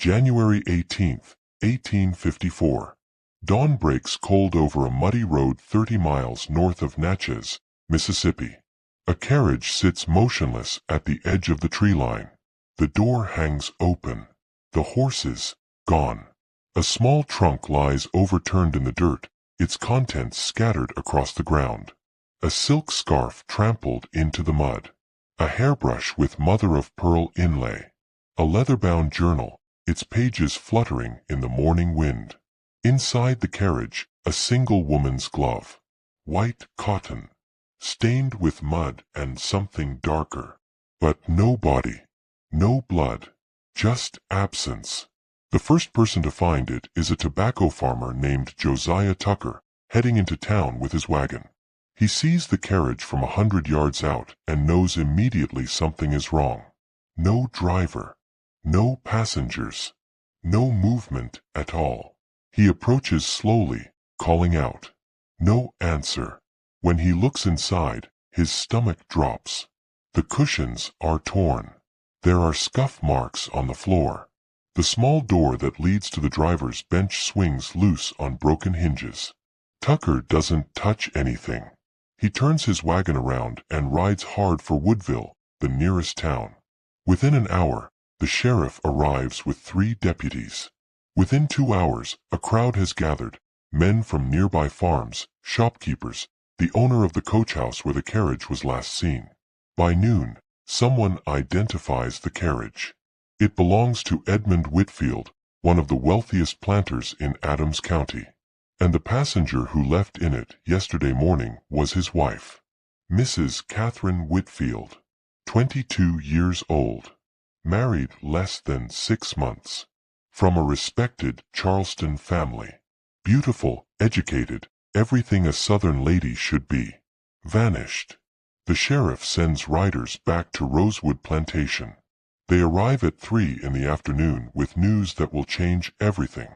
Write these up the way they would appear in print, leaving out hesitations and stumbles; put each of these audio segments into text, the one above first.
January 18th, 1854. Dawn breaks cold over a muddy road 30 miles north of Natchez, Mississippi. A carriage sits motionless at the edge of the tree line. The door hangs open. The horses, gone. A small trunk lies overturned in the dirt, its contents scattered across the ground. A silk scarf trampled into the mud. A hairbrush with mother-of-pearl inlay. A leather-bound journal, its pages fluttering in the morning wind. Inside the carriage, a single woman's glove. White cotton. Stained with mud and something darker. But no body. No blood. Just absence. The first person to find it is a tobacco farmer named Josiah Tucker, heading into town with his wagon. He sees the carriage from 100 yards out and knows immediately something is wrong. No driver. No passengers. No movement at all. He approaches slowly, calling out. No answer. When he looks inside, his stomach drops. The cushions are torn. There are scuff marks on the floor. The small door that leads to the driver's bench swings loose on broken hinges. Tucker doesn't touch anything. He turns his wagon around and rides hard for Whitfield, the nearest town. Within an hour, the sheriff arrives with 3 deputies. Within 2 hours, a crowd has gathered, men from nearby farms, shopkeepers, the owner of the coach house where the carriage was last seen. By noon, someone identifies the carriage. It belongs to Edmund Whitfield, one of the wealthiest planters in Adams County. And the passenger who left in it yesterday morning was his wife, Mrs. Catherine Whitfield, 22 years old, married less than 6 months, from a respected Charleston family, beautiful, educated, everything a Southern lady should be, vanished. The sheriff sends riders back to Rosewood Plantation. They arrive at 3 in the afternoon with news that will change everything.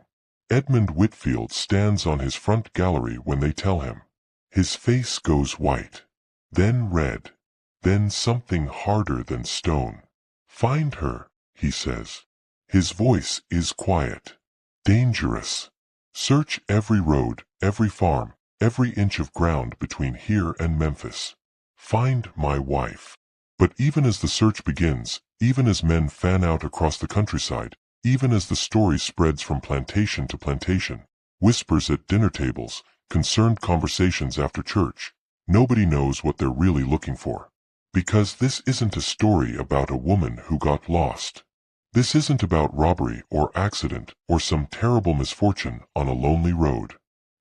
Edmund Whitfield stands on his front gallery when they tell him. His face goes white, then red, then something harder than stone. Find her, he says. His voice is quiet, dangerous. Search every road, every farm, every inch of ground between here and Memphis. Find my wife. But even as the search begins, even as men fan out across the countryside, even as the story spreads from plantation to plantation, whispers at dinner tables, concerned conversations after church, nobody knows what they're really looking for. Because this isn't a story about a woman who got lost. This isn't about robbery or accident or some terrible misfortune on a lonely road.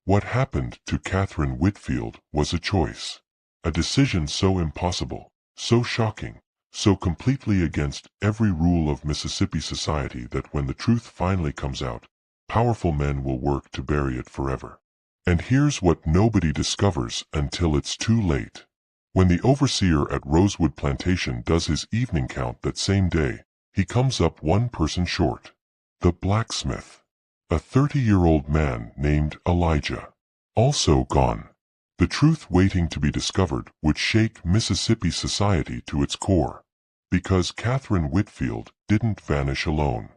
What happened to Catherine Whitfield was a choice. A decision so impossible, so shocking, so completely against every rule of Mississippi society that when the truth finally comes out, powerful men will work to bury it forever. And here's what nobody discovers until it's too late. When the overseer at Rosewood Plantation does his evening count that same day, he comes up 1 person short. The blacksmith. A 30-year-old man named Elijah. Also gone. The truth waiting to be discovered would shake Mississippi society to its core. Because Catherine Whitfield didn't vanish alone.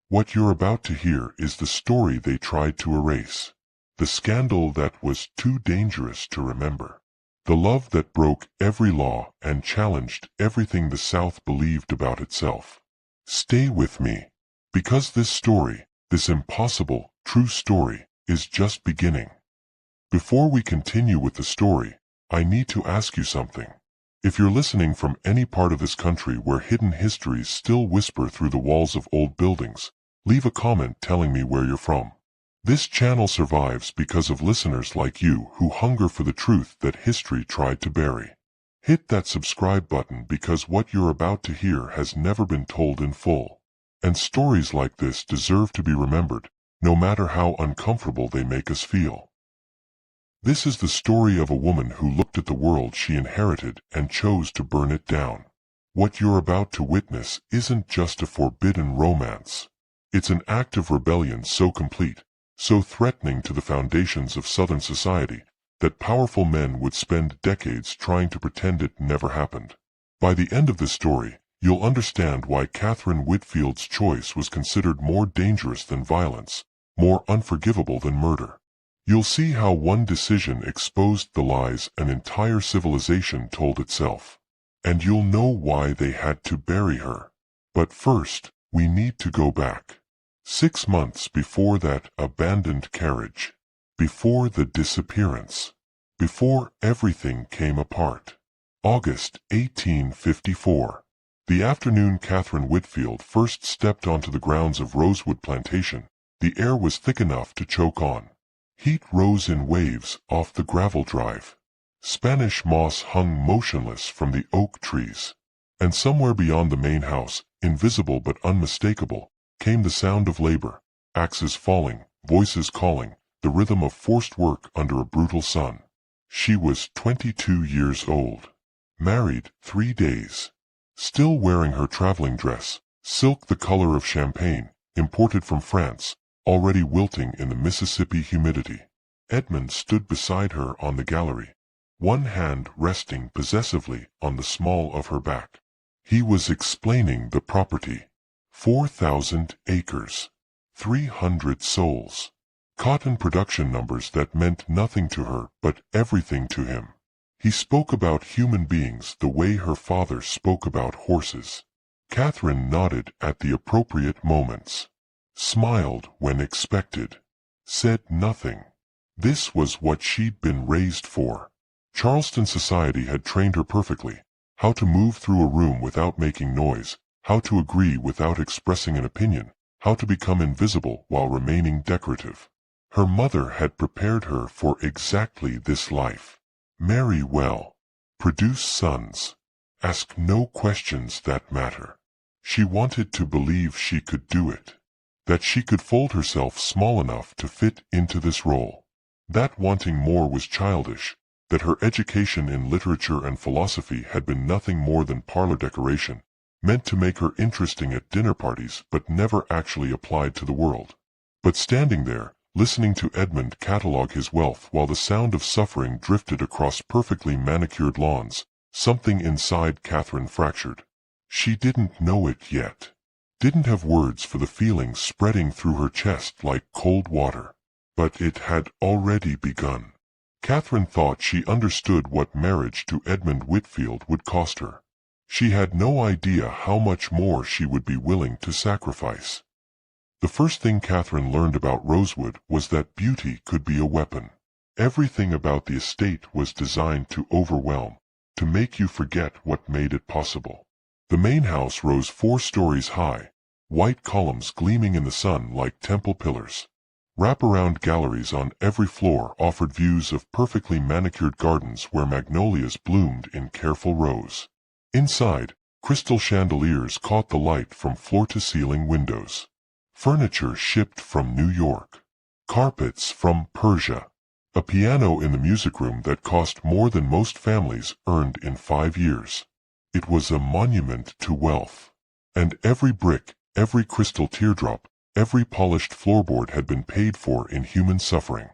What you're about to hear is the story they tried to erase. The scandal that was too dangerous to remember. The love that broke every law and challenged everything the South believed about itself. Stay with me. Because this story, this impossible, true story, is just beginning. Before we continue with the story, I need to ask you something. If you're listening from any part of this country where hidden histories still whisper through the walls of old buildings, leave a comment telling me where you're from. This channel survives because of listeners like you who hunger for the truth that history tried to bury. Hit that subscribe button because what you're about to hear has never been told in full. And stories like this deserve to be remembered, no matter how uncomfortable they make us feel. This is the story of a woman who looked at the world she inherited and chose to burn it down. What you're about to witness isn't just a forbidden romance. It's an act of rebellion so complete, so threatening to the foundations of Southern society, that powerful men would spend decades trying to pretend it never happened. By the end of this story, you'll understand why Catherine Whitfield's choice was considered more dangerous than violence, more unforgivable than murder. You'll see how one decision exposed the lies an entire civilization told itself. And you'll know why they had to bury her. But first, we need to go back. 6 months before that abandoned carriage. Before the disappearance. Before everything came apart. August 1854. The afternoon Catherine Whitfield first stepped onto the grounds of Rosewood Plantation, the air was thick enough to choke on. Heat rose in waves off the gravel drive. Spanish moss hung motionless from the oak trees. And somewhere beyond the main house, invisible but unmistakable, came the sound of labor, axes falling, voices calling, the rhythm of forced work under a brutal sun. She was 22 years old. Married 3 days. Still wearing her traveling dress, silk the color of champagne, imported from France, already wilting in the Mississippi humidity. Edmund stood beside her on the gallery, one hand resting possessively on the small of her back. He was explaining the property. 4,000 acres. 300 souls. Cotton production numbers that meant nothing to her but everything to him. He spoke about human beings the way her father spoke about horses. Catherine nodded at the appropriate moments. Smiled when expected. Said nothing. This was what she'd been raised for. Charleston society had trained her perfectly. How to move through a room without making noise, how to agree without expressing an opinion, how to become invisible while remaining decorative. Her mother had prepared her for exactly this life. Marry well. Produce sons. Ask no questions that matter. She wanted to believe she could do it. That she could fold herself small enough to fit into this role. That wanting more was childish, that her education in literature and philosophy had been nothing more than parlor decoration, meant to make her interesting at dinner parties but never actually applied to the world. But standing there, listening to Edmund catalogue his wealth while the sound of suffering drifted across perfectly manicured lawns, something inside Catherine fractured. She didn't know it yet. Didn't have words for the feeling spreading through her chest like cold water. But it had already begun. Catherine thought she understood what marriage to Edmund Whitfield would cost her. She had no idea how much more she would be willing to sacrifice. The first thing Catherine learned about Rosewood was that beauty could be a weapon. Everything about the estate was designed to overwhelm, to make you forget what made it possible. The main house rose 4 stories high, white columns gleaming in the sun like temple pillars. Wraparound galleries on every floor offered views of perfectly manicured gardens where magnolias bloomed in careful rows. Inside, crystal chandeliers caught the light from floor-to-ceiling windows. Furniture shipped from New York. Carpets from Persia. A piano in the music room that cost more than most families earned in 5 years. It was a monument to wealth. And every brick, every crystal teardrop, every polished floorboard had been paid for in human suffering.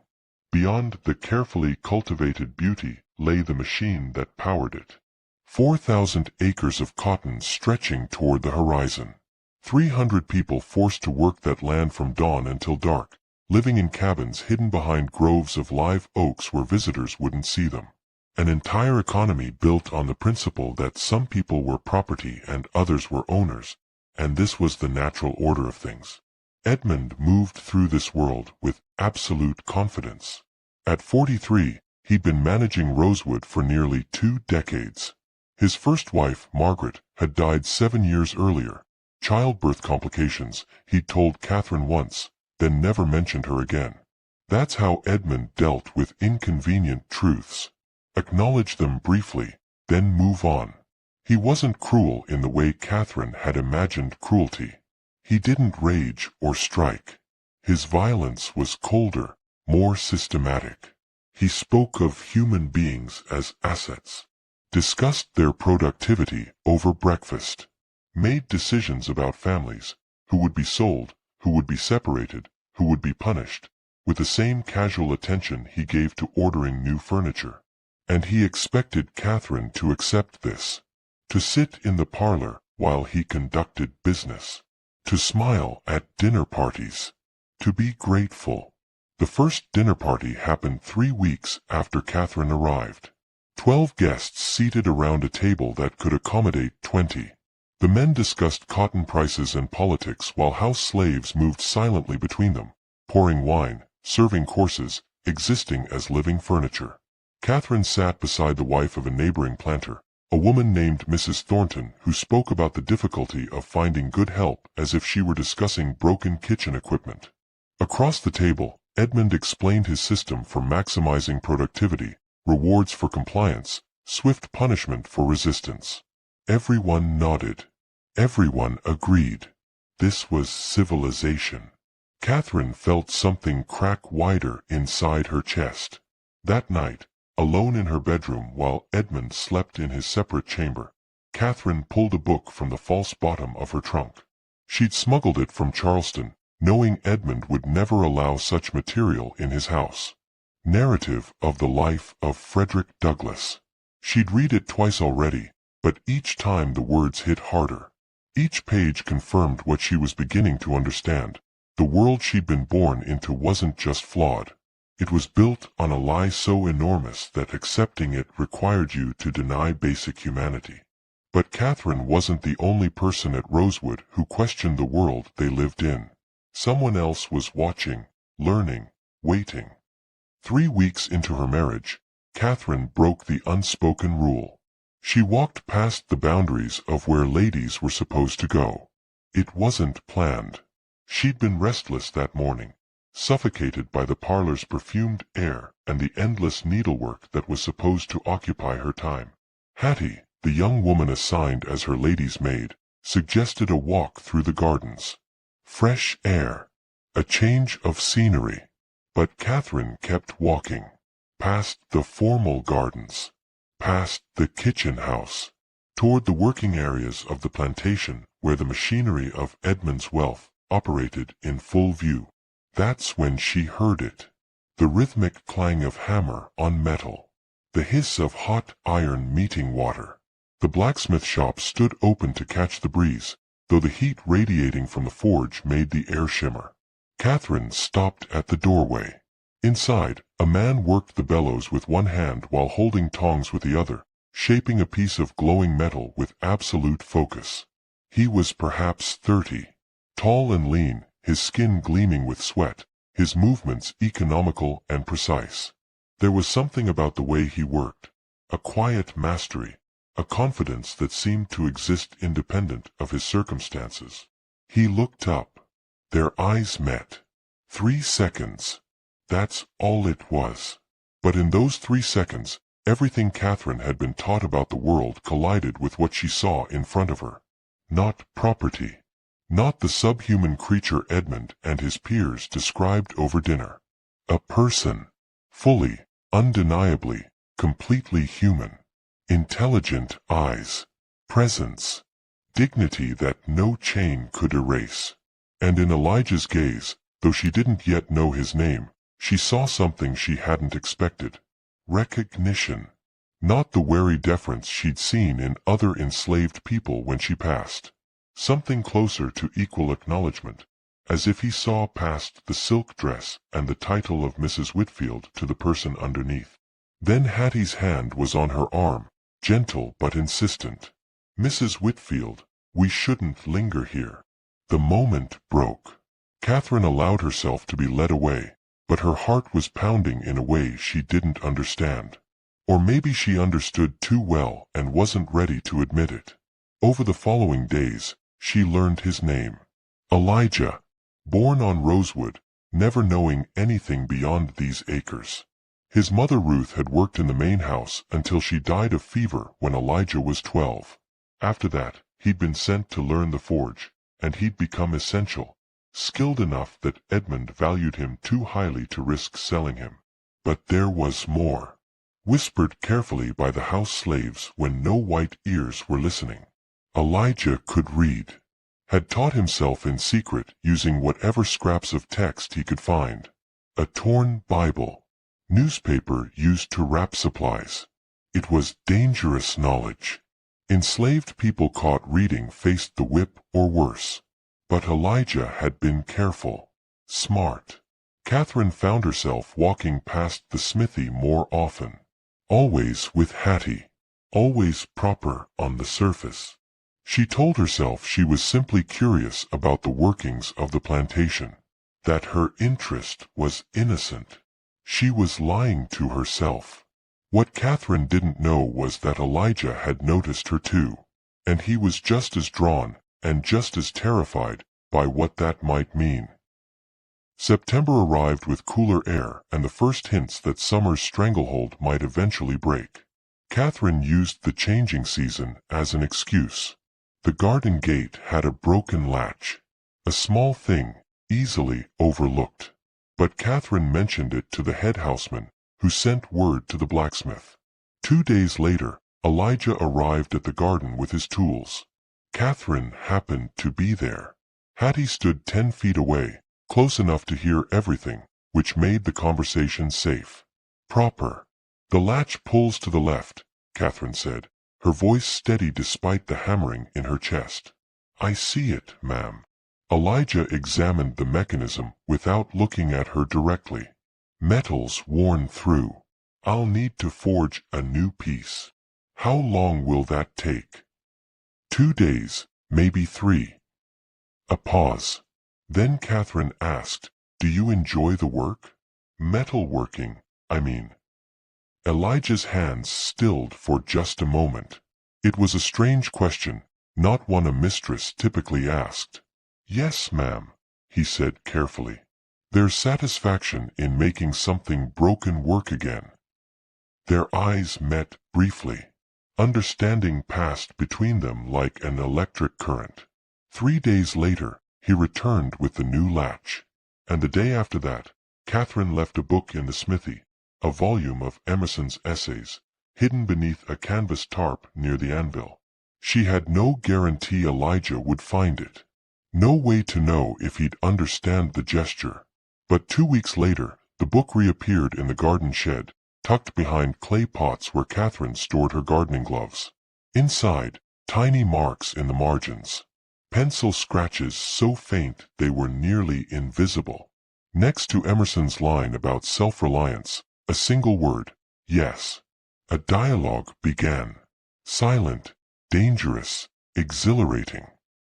Beyond the carefully cultivated beauty lay the machine that powered it. 4,000 acres of cotton stretching toward the horizon. 300 people forced to work that land from dawn until dark, living in cabins hidden behind groves of live oaks where visitors wouldn't see them. An entire economy built on the principle that some people were property and others were owners, and this was the natural order of things. Edmund moved through this world with absolute confidence. At 43, he'd been managing Rosewood for nearly 2 decades. His first wife, Margaret, had died 7 years earlier. Childbirth complications, he'd told Catherine once, then never mentioned her again. That's how Edmund dealt with inconvenient truths. Acknowledge them briefly, then move on. He wasn't cruel in the way Catherine had imagined cruelty. He didn't rage or strike. His violence was colder, more systematic. He spoke of human beings as assets. Discussed their productivity over breakfast. Made decisions about families, who would be sold, who would be separated, who would be punished, with the same casual attention he gave to ordering new furniture. And he expected Catherine to accept this. To sit in the parlor, while he conducted business, to smile at dinner parties, to be grateful. The first dinner party happened 3 weeks after Catherine arrived. 12 guests seated around a table that could accommodate 20. The men discussed cotton prices and politics while house slaves moved silently between them, pouring wine, serving courses, existing as living furniture. Catherine sat beside the wife of a neighboring planter, a woman named Mrs. Thornton, who spoke about the difficulty of finding good help as if she were discussing broken kitchen equipment. Across the table, Edmund explained his system for maximizing productivity, rewards for compliance, swift punishment for resistance. Everyone nodded. Everyone agreed. This was civilization. Catherine felt something crack wider inside her chest. That night, alone in her bedroom while Edmund slept in his separate chamber, Catherine pulled a book from the false bottom of her trunk. She'd smuggled it from Charleston, knowing Edmund would never allow such material in his house. Narrative of the Life of Frederick Douglass. She'd read it twice already, but each time the words hit harder. Each page confirmed what she was beginning to understand. The world she'd been born into wasn't just flawed. It was built on a lie so enormous that accepting it required you to deny basic humanity. But Catherine wasn't the only person at Rosewood who questioned the world they lived in. Someone else was watching, learning, waiting. 3 weeks into her marriage, Catherine broke the unspoken rule. She walked past the boundaries of where ladies were supposed to go. It wasn't planned. She'd been restless that morning, suffocated by the parlor's perfumed air and the endless needlework that was supposed to occupy her time. Hattie, the young woman assigned as her lady's maid, suggested a walk through the gardens. Fresh air, a change of scenery. But Catherine kept walking, past the formal gardens, past the kitchen house, toward the working areas of the plantation where the machinery of Edmund's wealth operated in full view. That's when she heard it. The rhythmic clang of hammer on metal. The hiss of hot iron meeting water. The blacksmith shop stood open to catch the breeze, though the heat radiating from the forge made the air shimmer. Catherine stopped at the doorway. Inside, a man worked the bellows with one hand while holding tongs with the other, shaping a piece of glowing metal with absolute focus. He was perhaps 30. Tall and lean, his skin gleaming with sweat, his movements economical and precise. There was something about the way he worked, a quiet mastery, a confidence that seemed to exist independent of his circumstances. He looked up. Their eyes met. 3 seconds. That's all it was. But in those 3 seconds, everything Catherine had been taught about the world collided with what she saw in front of her. Not property. Not the subhuman creature Edmund and his peers described over dinner. A person. Fully, undeniably, completely human. Intelligent eyes. Presence. Dignity that no chain could erase. And in Elijah's gaze, though she didn't yet know his name, she saw something she hadn't expected. Recognition. Not the wary deference she'd seen in other enslaved people when she passed. Something closer to equal acknowledgement, as if he saw past the silk dress and the title of Mrs. Whitfield to the person underneath. Then Hattie's hand was on her arm, gentle but insistent. "Mrs. Whitfield, we shouldn't linger here." The moment broke. Catherine allowed herself to be led away, but her heart was pounding in a way she didn't understand. Or maybe she understood too well and wasn't ready to admit it. Over the following days, she learned his name. Elijah. Born on Rosewood, never knowing anything beyond these acres. His mother Ruth had worked in the main house until she died of fever when Elijah was 12. After that, he'd been sent to learn the forge, and he'd become essential, skilled enough that Edmund valued him too highly to risk selling him. But there was more. Whispered carefully by the house slaves when no white ears were listening. Elijah could read. Had taught himself in secret using whatever scraps of text he could find. A torn Bible. Newspaper used to wrap supplies. It was dangerous knowledge. Enslaved people caught reading faced the whip or worse. But Elijah had been careful, smart. Catherine found herself walking past the smithy more often. Always with Hattie. Always proper on the surface. She told herself she was simply curious about the workings of the plantation. That her interest was innocent. She was lying to herself. What Catherine didn't know was that Elijah had noticed her too, and he was just as drawn, and just as terrified, by what that might mean. September arrived with cooler air and the first hints that summer's stranglehold might eventually break. Catherine used the changing season as an excuse. The garden gate had a broken latch. A small thing, easily overlooked. But Catherine mentioned it to the head houseman, who sent word to the blacksmith. 2 days later, Elijah arrived at the garden with his tools. Catherine happened to be there. Hattie stood 10 feet away, close enough to hear everything, which made the conversation safe. Proper. The latch pulls to the left, Catherine said, her voice steady despite the hammering in her chest. I see it, ma'am. Elijah examined the mechanism without looking at her directly. Metal's worn through. I'll need to forge a new piece. How long will that take? 2 days, maybe 3. A pause. Then Catherine asked, do you enjoy the work? Metalworking, I mean. Elijah's hands stilled for just a moment. It was a strange question, not one a mistress typically asked. Yes, ma'am, he said carefully. There's satisfaction in making something broken work again. Their eyes met briefly. Understanding passed between them like an electric current. 3 days later, he returned with the new latch. And the day after that, Catherine left a book in the smithy, a volume of Emerson's essays, hidden beneath a canvas tarp near the anvil. She had no guarantee Elijah would find it. No way to know if he'd understand the gesture. But 2 weeks later, the book reappeared in the garden shed, tucked behind clay pots where Catherine stored her gardening gloves. Inside, tiny marks in the margins. Pencil scratches so faint they were nearly invisible. Next to Emerson's line about self-reliance, a single word, yes. A dialogue began. Silent, dangerous, exhilarating.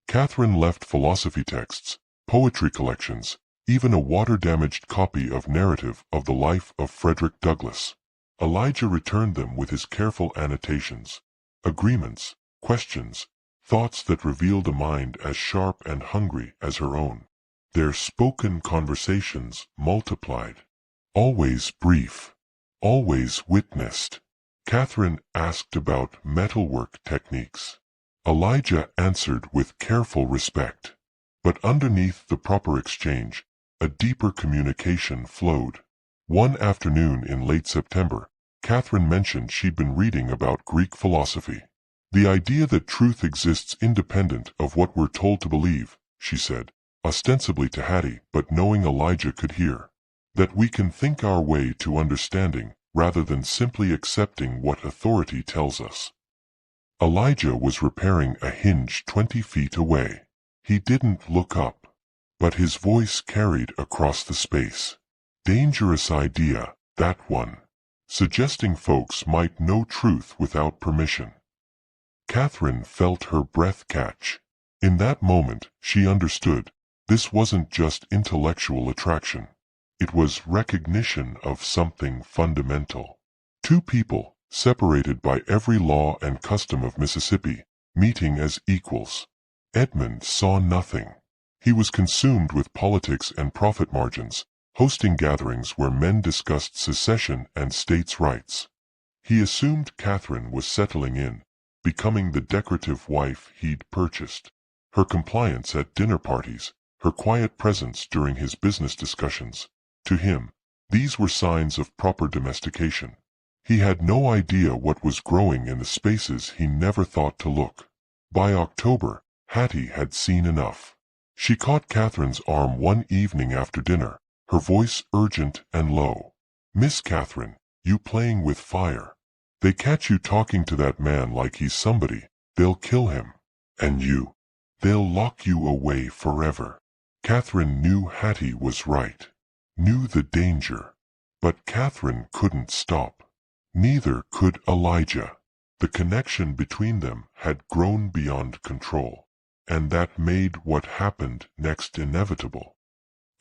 Catherine left philosophy texts, poetry collections, even a water-damaged copy of Narrative of the Life of Frederick Douglass. Elijah returned them with his careful annotations, agreements, questions, thoughts that revealed a mind as sharp and hungry as her own. Their spoken conversations multiplied. Always brief. Always witnessed. Catherine asked about metalwork techniques. Elijah answered with careful respect. But underneath the proper exchange, a deeper communication flowed. One afternoon in late September, Catherine mentioned she'd been reading about Greek philosophy. The idea that truth exists independent of what we're told to believe, she said, ostensibly to Hattie but knowing Elijah could hear. That we can think our way to understanding rather than simply accepting what authority tells us. Elijah was repairing a hinge 20 feet away. He didn't look up, but his voice carried across the space. Dangerous idea, that one. Suggesting folks might know truth without permission. Catherine felt her breath catch. In that moment, she understood. This wasn't just intellectual attraction. It was recognition of something fundamental. Two people, separated by every law and custom of Mississippi, meeting as equals. Edmund saw nothing. He was consumed with politics and profit margins, hosting gatherings where men discussed secession and states' rights. He assumed Catherine was settling in, becoming the decorative wife he'd purchased. Her compliance at dinner parties, her quiet presence during his business discussions. To him, these were signs of proper domestication. He had no idea what was growing in the spaces he never thought to look. By October, Hattie had seen enough. She caught Catherine's arm one evening after dinner, her voice urgent and low. "Miss Catherine, you playing with fire. They catch you talking to that man like he's somebody, They'll kill him. And you. They'll lock you away forever. Catherine knew Hattie was right. Knew the danger. But Catherine couldn't stop. Neither could Elijah. The connection between them had grown beyond control. And that made what happened next inevitable.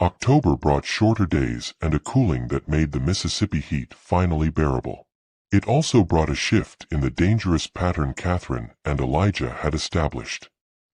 October brought shorter days and a cooling that made the Mississippi heat finally bearable. It also brought a shift in the dangerous pattern Catherine and Elijah had established.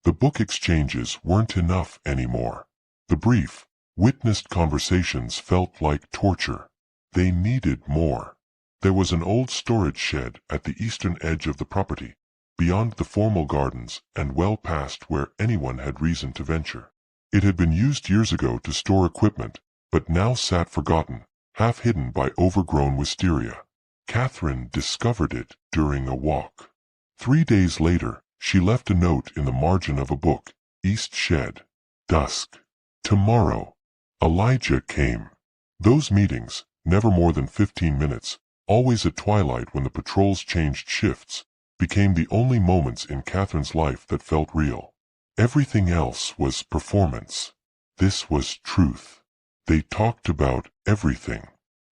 The book exchanges weren't enough anymore. The brief, witnessed conversations felt like torture. They needed more. There was an old storage shed at the eastern edge of the property, beyond the formal gardens and well past where anyone had reason to venture. It had been used years ago to store equipment, but now sat forgotten, half hidden by overgrown wisteria. Catherine discovered it during a walk. 3 days later, she left a note in the margin of a book, East Shed. Dusk. Tomorrow. Elijah came. Those meetings, never more than 15 minutes, always at twilight when the patrols changed shifts, became the only moments in Catherine's life that felt real. Everything else was performance. This was truth. They talked about everything.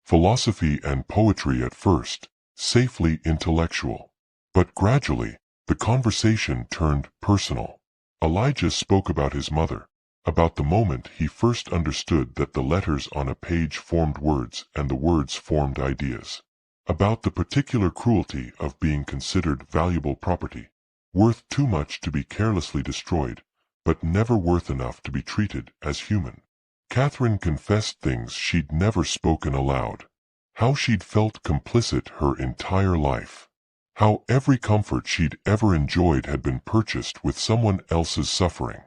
Philosophy and poetry at first, safely intellectual. But gradually, the conversation turned personal. Elijah spoke about his mother, about the moment he first understood that the letters on a page formed words and the words formed ideas. About the particular cruelty of being considered valuable property, worth too much to be carelessly destroyed, but never worth enough to be treated as human. Catherine confessed things she'd never spoken aloud. How she'd felt complicit her entire life. How every comfort she'd ever enjoyed had been purchased with someone else's suffering.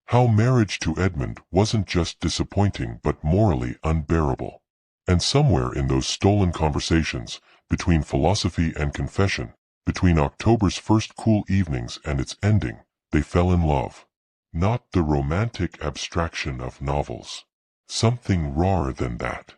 How marriage to Edmund wasn't just disappointing but morally unbearable. And somewhere in those stolen conversations, between philosophy and confession, between October's first cool evenings and its ending, they fell in love. Not the romantic abstraction of novels. Something rawer than that.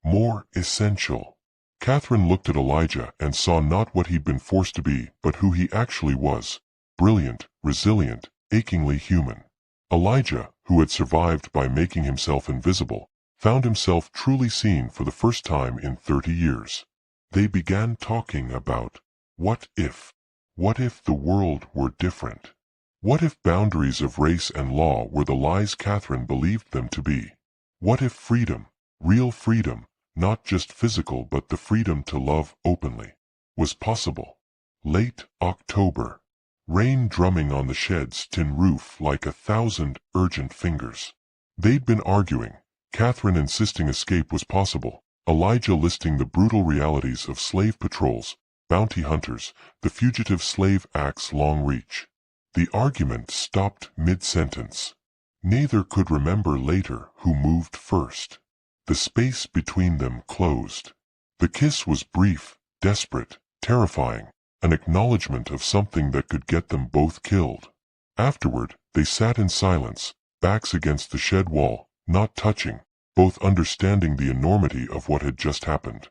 More essential. Catherine looked at Elijah and saw not what he'd been forced to be, but who he actually was. Brilliant, resilient, achingly human. Elijah, who had survived by making himself invisible, found himself truly seen for the first time in 30 years. They began talking about, what if? What if the world were different? What if boundaries of race and law were the lies Catherine believed them to be? What if freedom, real freedom, not just physical but the freedom to love openly, was possible? Late October. Rain drumming on the shed's tin roof like 1,000 urgent fingers. They'd been arguing, Catherine insisting escape was possible, Elijah listing the brutal realities of slave patrols, bounty hunters, the Fugitive Slave Act's long reach. The argument stopped mid-sentence. Neither could remember later who moved first. The space between them closed. The kiss was brief, desperate, terrifying, an acknowledgement of something that could get them both killed. Afterward, they sat in silence, backs against the shed wall, not touching, both understanding the enormity of what had just happened.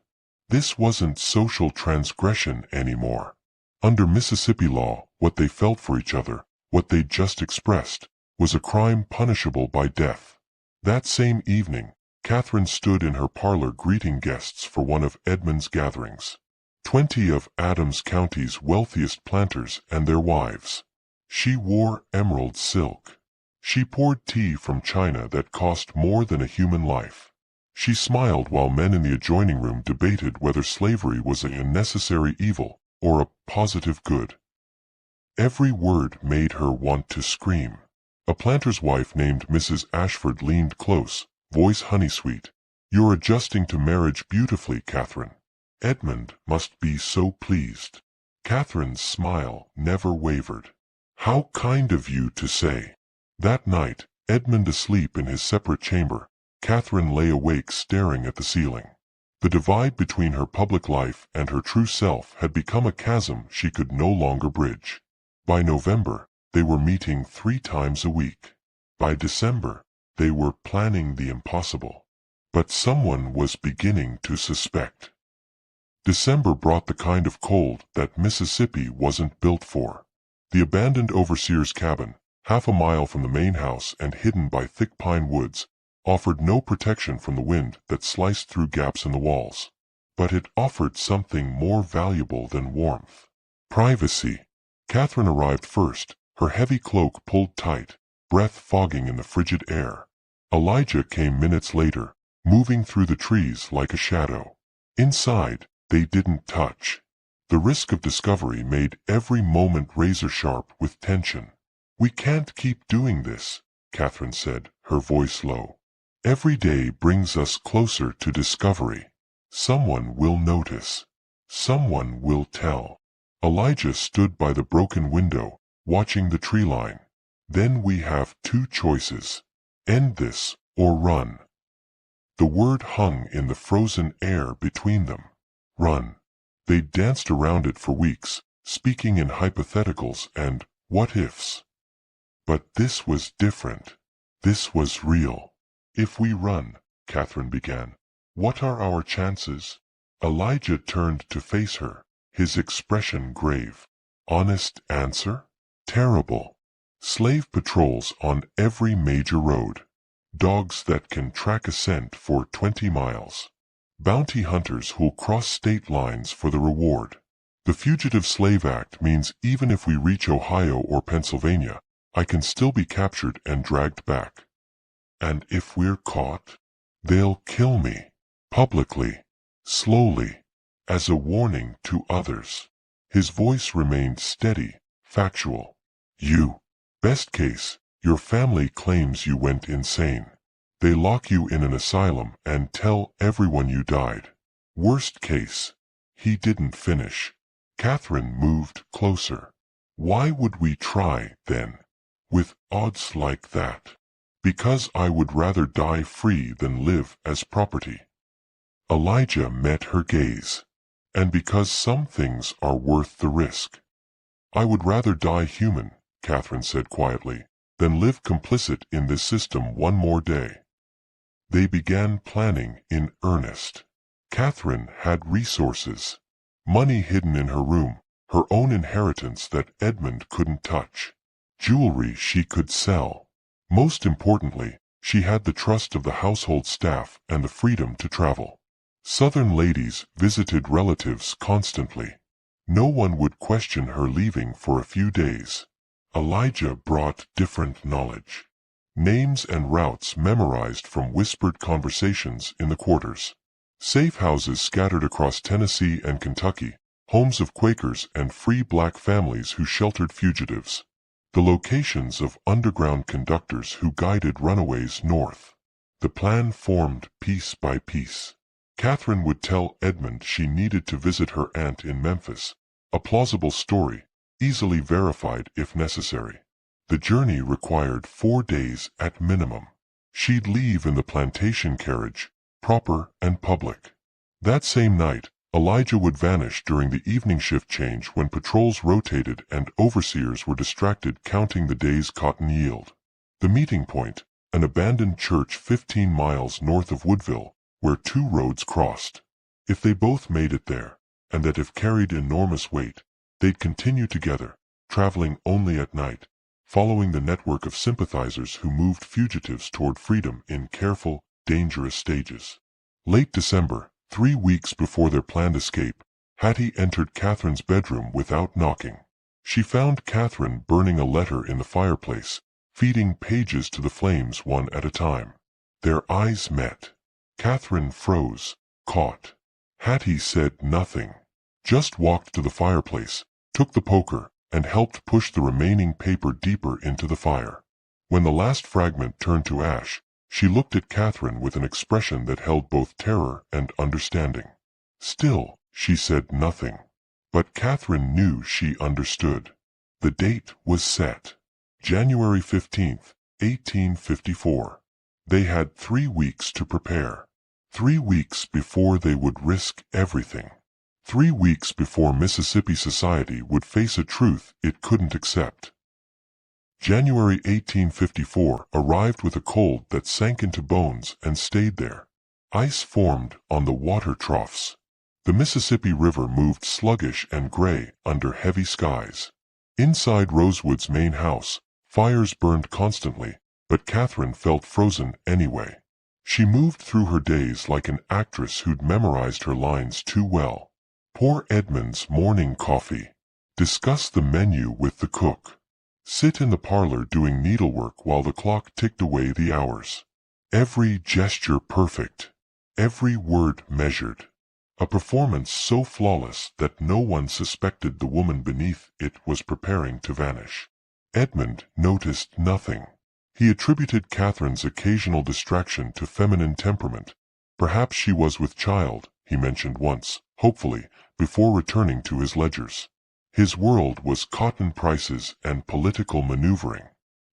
This wasn't social transgression anymore. Under Mississippi law, what they felt for each other, what they'd just expressed, was a crime punishable by death. That same evening, Catherine stood in her parlor greeting guests for one of Edmund's gatherings. 20 of Adams County's wealthiest planters and their wives. She wore emerald silk. She poured tea from china that cost more than a human life. She smiled while men in the adjoining room debated whether slavery was a necessary evil or a positive good. Every word made her want to scream. A planter's wife named Mrs. Ashford leaned close, voice honey-sweet. "You're adjusting to marriage beautifully, Catherine. Edmund must be so pleased." Catherine's smile never wavered. "How kind of you to say." That night, Edmund asleep in his separate chamber, Catherine lay awake staring at the ceiling. The divide between her public life and her true self had become a chasm she could no longer bridge. By November, they were meeting 3 times a week. By December, they were planning the impossible. But someone was beginning to suspect. December brought the kind of cold that Mississippi wasn't built for. The abandoned overseer's cabin, half a mile from the main house and hidden by thick pine woods, offered no protection from the wind that sliced through gaps in the walls. But it offered something more valuable than warmth. Privacy. Catherine arrived first, her heavy cloak pulled tight, breath fogging in the frigid air. Elijah came minutes later, moving through the trees like a shadow. Inside, they didn't touch. The risk of discovery made every moment razor-sharp with tension. "We can't keep doing this," Catherine said, her voice low. "Every day brings us closer to discovery. Someone will notice. Someone will tell." Elijah stood by the broken window, watching the tree line. "Then we have two choices. End this, or run." The word hung in the frozen air between them. Run. They danced around it for weeks, speaking in hypotheticals and what-ifs. But this was different. This was real. "If we run," Catherine began, "what are our chances?" Elijah turned to face her, his expression grave. "Honest answer? Terrible. Slave patrols on every major road. Dogs that can track a scent for 20 miles. Bounty hunters who'll cross state lines for the reward. The Fugitive Slave Act means even if we reach Ohio or Pennsylvania, I can still be captured and dragged back. And if we're caught, they'll kill me. Publicly. Slowly. As a warning to others." His voice remained steady, factual. "You. Best case, your family claims you went insane. They lock you in an asylum and tell everyone you died. Worst case." He didn't finish. Catherine moved closer. "Why would we try, then? With odds like that?" "Because I would rather die free than live as property." Elijah met her gaze. "And because some things are worth the risk." "I would rather die human," Catherine said quietly, "than live complicit in this system one more day." They began planning in earnest. Catherine had resources. Money hidden in her room, her own inheritance that Edmund couldn't touch. Jewelry she could sell. Most importantly, she had the trust of the household staff and the freedom to travel. Southern ladies visited relatives constantly. No one would question her leaving for a few days. Elijah brought different knowledge. Names and routes memorized from whispered conversations in the quarters. Safe houses scattered across Tennessee and Kentucky, homes of Quakers and free black families who sheltered fugitives. The locations of underground conductors who guided runaways north. The plan formed piece by piece. Catherine would tell Edmund she needed to visit her aunt in Memphis, a plausible story, easily verified if necessary. The journey required 4 days at minimum. She'd leave in the plantation carriage, proper and public. That same night, Elijah would vanish during the evening shift change when patrols rotated and overseers were distracted counting the day's cotton yield. The meeting point, an abandoned church 15 miles north of Woodville, where 2 roads crossed. If they both made it there, and that if carried enormous weight, they'd continue together, traveling only at night, following the network of sympathizers who moved fugitives toward freedom in careful, dangerous stages. Late December, 3 weeks before their planned escape, Hattie entered Catherine's bedroom without knocking. She found Catherine burning a letter in the fireplace, feeding pages to the flames one at a time. Their eyes met. Catherine froze, caught. Hattie said nothing. Just walked to the fireplace, took the poker, and helped push the remaining paper deeper into the fire. When the last fragment turned to ash, she looked at Catherine with an expression that held both terror and understanding. Still, she said nothing. But Catherine knew she understood. The date was set. January 15th, 1854. They had 3 weeks to prepare. 3 weeks before they would risk everything. 3 weeks before Mississippi society would face a truth it couldn't accept. January 1854 arrived with a cold that sank into bones and stayed there. Ice formed on the water troughs. The Mississippi River moved sluggish and gray under heavy skies. Inside Rosewood's main house, fires burned constantly, but Catherine felt frozen anyway. She moved through her days like an actress who'd memorized her lines too well. Pour Edmund's morning coffee. Discuss the menu with the cook. Sit in the parlor doing needlework while the clock ticked away the hours. Every gesture perfect. Every word measured. A performance so flawless that no one suspected the woman beneath it was preparing to vanish. Edmund noticed nothing. He attributed Catherine's occasional distraction to feminine temperament. Perhaps she was with child, he mentioned once, hopefully, before returning to his ledgers. His world was cotton prices and political maneuvering.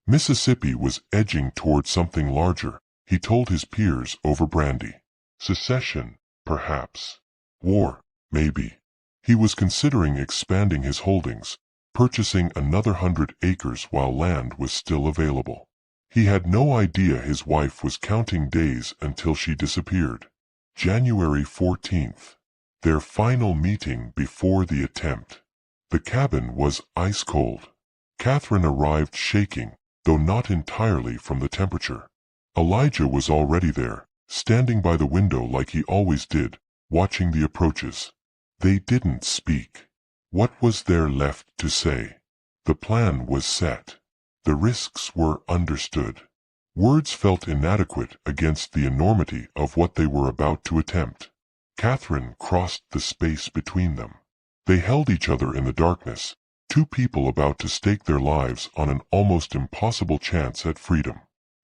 Mississippi was edging toward something larger, he told his peers over brandy. Secession, perhaps. War, maybe. He was considering expanding his holdings, purchasing another 100 acres while land was still available. He had no idea his wife was counting days until she disappeared. January 14th. Their final meeting before the attempt. The cabin was ice cold. Catherine arrived shaking, though not entirely from the temperature. Elijah was already there, standing by the window like he always did, watching the approaches. They didn't speak. What was there left to say? The plan was set. The risks were understood. Words felt inadequate against the enormity of what they were about to attempt. Catherine crossed the space between them. They held each other in the darkness, two people about to stake their lives on an almost impossible chance at freedom.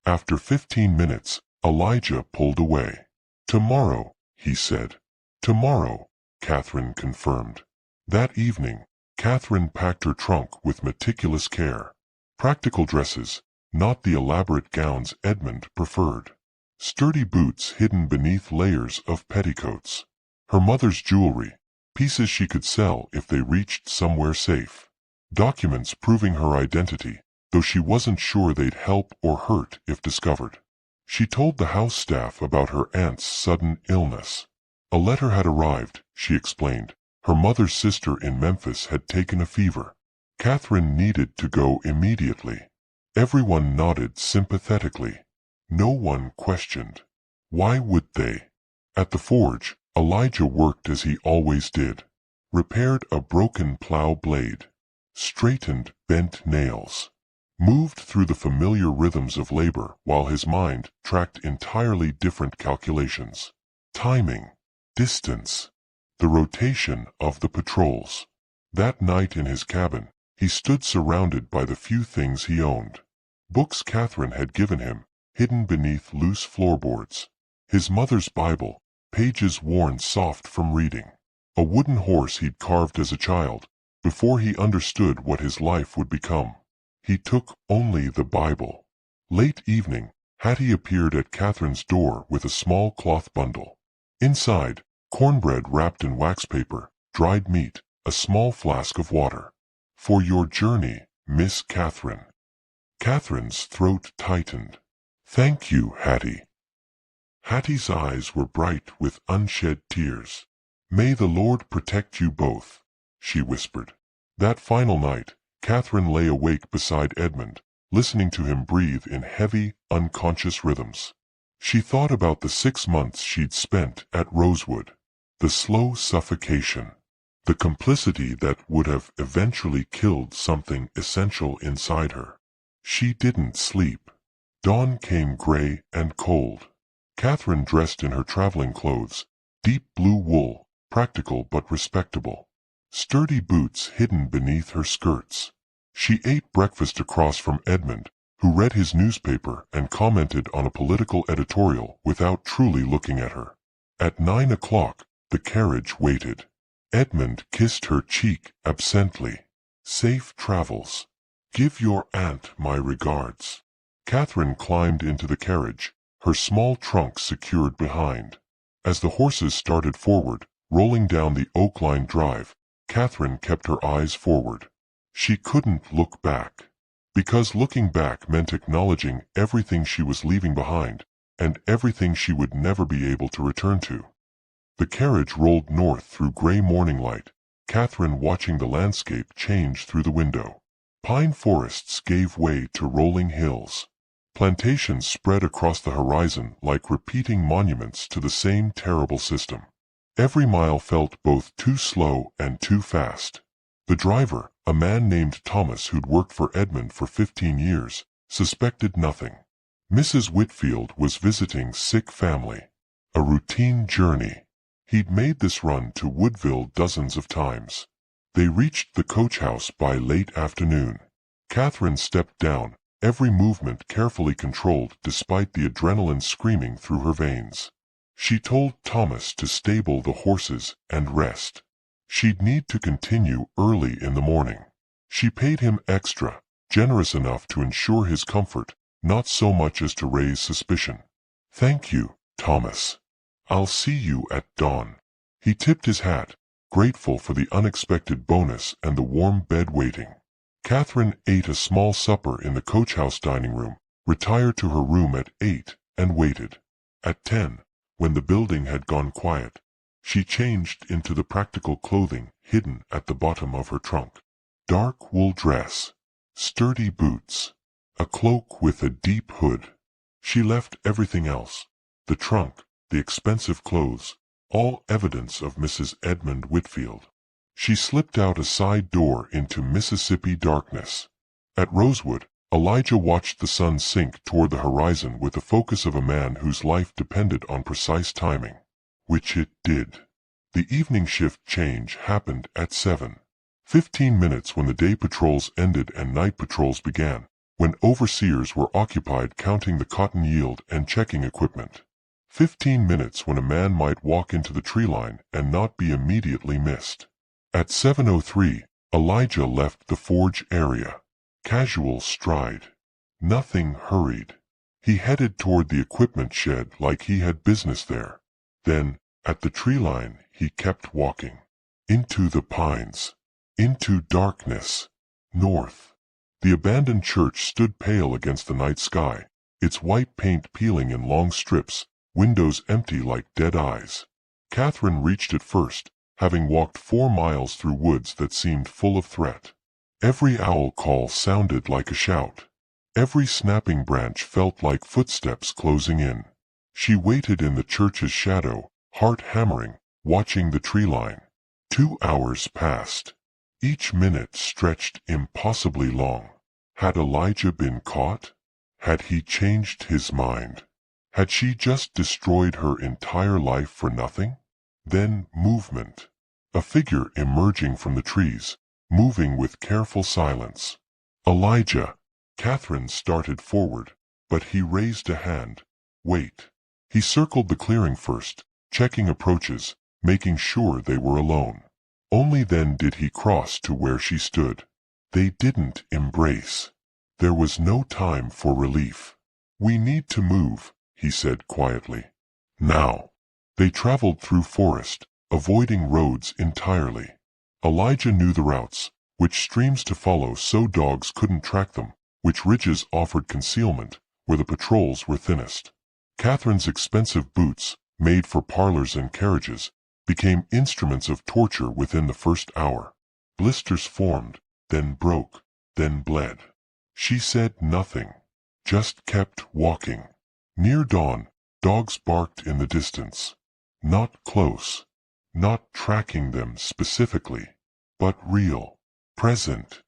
After 15 minutes, Elijah pulled away. "Tomorrow," he said. "Tomorrow," Catherine confirmed. That evening, Catherine packed her trunk with meticulous care. Practical dresses, not the elaborate gowns Edmund preferred. Sturdy boots hidden beneath layers of petticoats. Her mother's jewelry, pieces she could sell if they reached somewhere safe. Documents proving her identity, though she wasn't sure they'd help or hurt if discovered. She told the house staff about her aunt's sudden illness. A letter had arrived, she explained. Her mother's sister in Memphis had taken a fever. Catherine needed to go immediately. Everyone nodded sympathetically. No one questioned. Why would they? At the forge, Elijah worked as he always did. Repaired a broken plow blade. Straightened bent nails. Moved through the familiar rhythms of labor while his mind tracked entirely different calculations. Timing. Distance. The rotation of the patrols. That night in his cabin, he stood surrounded by the few things he owned. Books Catherine had given him, hidden beneath loose floorboards. His mother's Bible, pages worn soft from reading. A wooden horse he'd carved as a child, before he understood what his life would become. He took only the Bible. Late evening, Hattie appeared at Catherine's door with a small cloth bundle. Inside, cornbread wrapped in wax paper, dried meat, a small flask of water. "For your journey, Miss Catherine." Catherine's throat tightened. "Thank you, Hattie." Hattie's eyes were bright with unshed tears. "May the Lord protect you both," she whispered. That final night, Catherine lay awake beside Edmund, listening to him breathe in heavy, unconscious rhythms. She thought about the 6 months she'd spent at Rosewood. The slow suffocation. The complicity that would have eventually killed something essential inside her. She didn't sleep. Dawn came gray and cold. Catherine dressed in her traveling clothes, deep blue wool, practical but respectable. Sturdy boots hidden beneath her skirts. She ate breakfast across from Edmund, who read his newspaper and commented on a political editorial without truly looking at her. At 9 o'clock, the carriage waited. Edmund kissed her cheek absently. "Safe travels. Give your aunt my regards." Catherine climbed into the carriage, her small trunk secured behind. As the horses started forward, rolling down the oak-lined drive, Catherine kept her eyes forward. She couldn't look back. Because looking back meant acknowledging everything she was leaving behind, and everything she would never be able to return to. The carriage rolled north through gray morning light, Catherine watching the landscape change through the window. Pine forests gave way to rolling hills. Plantations spread across the horizon like repeating monuments to the same terrible system. Every mile felt both too slow and too fast. The driver, a man named Thomas who'd worked for Edmund for 15 years, suspected nothing. Mrs. Whitfield was visiting sick family. A routine journey. He'd made this run to Woodville dozens of times. They reached the coach house by late afternoon. Catherine stepped down, every movement carefully controlled despite the adrenaline screaming through her veins. She told Thomas to stable the horses and rest. She'd need to continue early in the morning. She paid him extra, generous enough to ensure his comfort, not so much as to raise suspicion. "Thank you, Thomas. I'll see you at dawn." He tipped his hat, grateful for the unexpected bonus and the warm bed waiting. Catherine ate a small supper in the coach house dining room, retired to her room at 8, and waited. At 10, when the building had gone quiet, she changed into the practical clothing hidden at the bottom of her trunk. Dark wool dress, sturdy boots, a cloak with a deep hood. She left everything else, the trunk, the expensive clothes, all evidence of Mrs. Edmund Whitfield. She slipped out a side door into Mississippi darkness. At Rosewood, Elijah watched the sun sink toward the horizon with the focus of a man whose life depended on precise timing. Which it did. The evening shift change happened at 7. 15 minutes when the day patrols ended and night patrols began, when overseers were occupied counting the cotton yield and checking equipment. 15 minutes when a man might walk into the tree line and not be immediately missed. At 7:03, Elijah left the forge area. Casual stride. Nothing hurried. He headed toward the equipment shed like he had business there. Then, at the tree line, he kept walking. Into the pines. Into darkness. North. The abandoned church stood pale against the night sky, its white paint peeling in long strips, windows empty like dead eyes. Catherine reached it first, having walked 4 miles through woods that seemed full of threat. Every owl call sounded like a shout. Every snapping branch felt like footsteps closing in. She waited in the church's shadow, heart hammering, watching the tree line. 2 hours passed. Each minute stretched impossibly long. Had Elijah been caught? Had he changed his mind? Had she just destroyed her entire life for nothing? Then movement. A figure emerging from the trees, moving with careful silence. "Elijah!" Catherine started forward, but he raised a hand. "Wait." He circled the clearing first, checking approaches, making sure they were alone. Only then did he cross to where she stood. They didn't embrace. There was no time for relief. "We need to move," he said quietly. "Now." They traveled through forest, avoiding roads entirely. Elijah knew the routes, which streams to follow so dogs couldn't track them, which ridges offered concealment, where the patrols were thinnest. Catherine's expensive boots, made for parlors and carriages, became instruments of torture within the first hour. Blisters formed, then broke, then bled. She said nothing, just kept walking. Near dawn, dogs barked in the distance. Not close, not tracking them specifically, but real, present.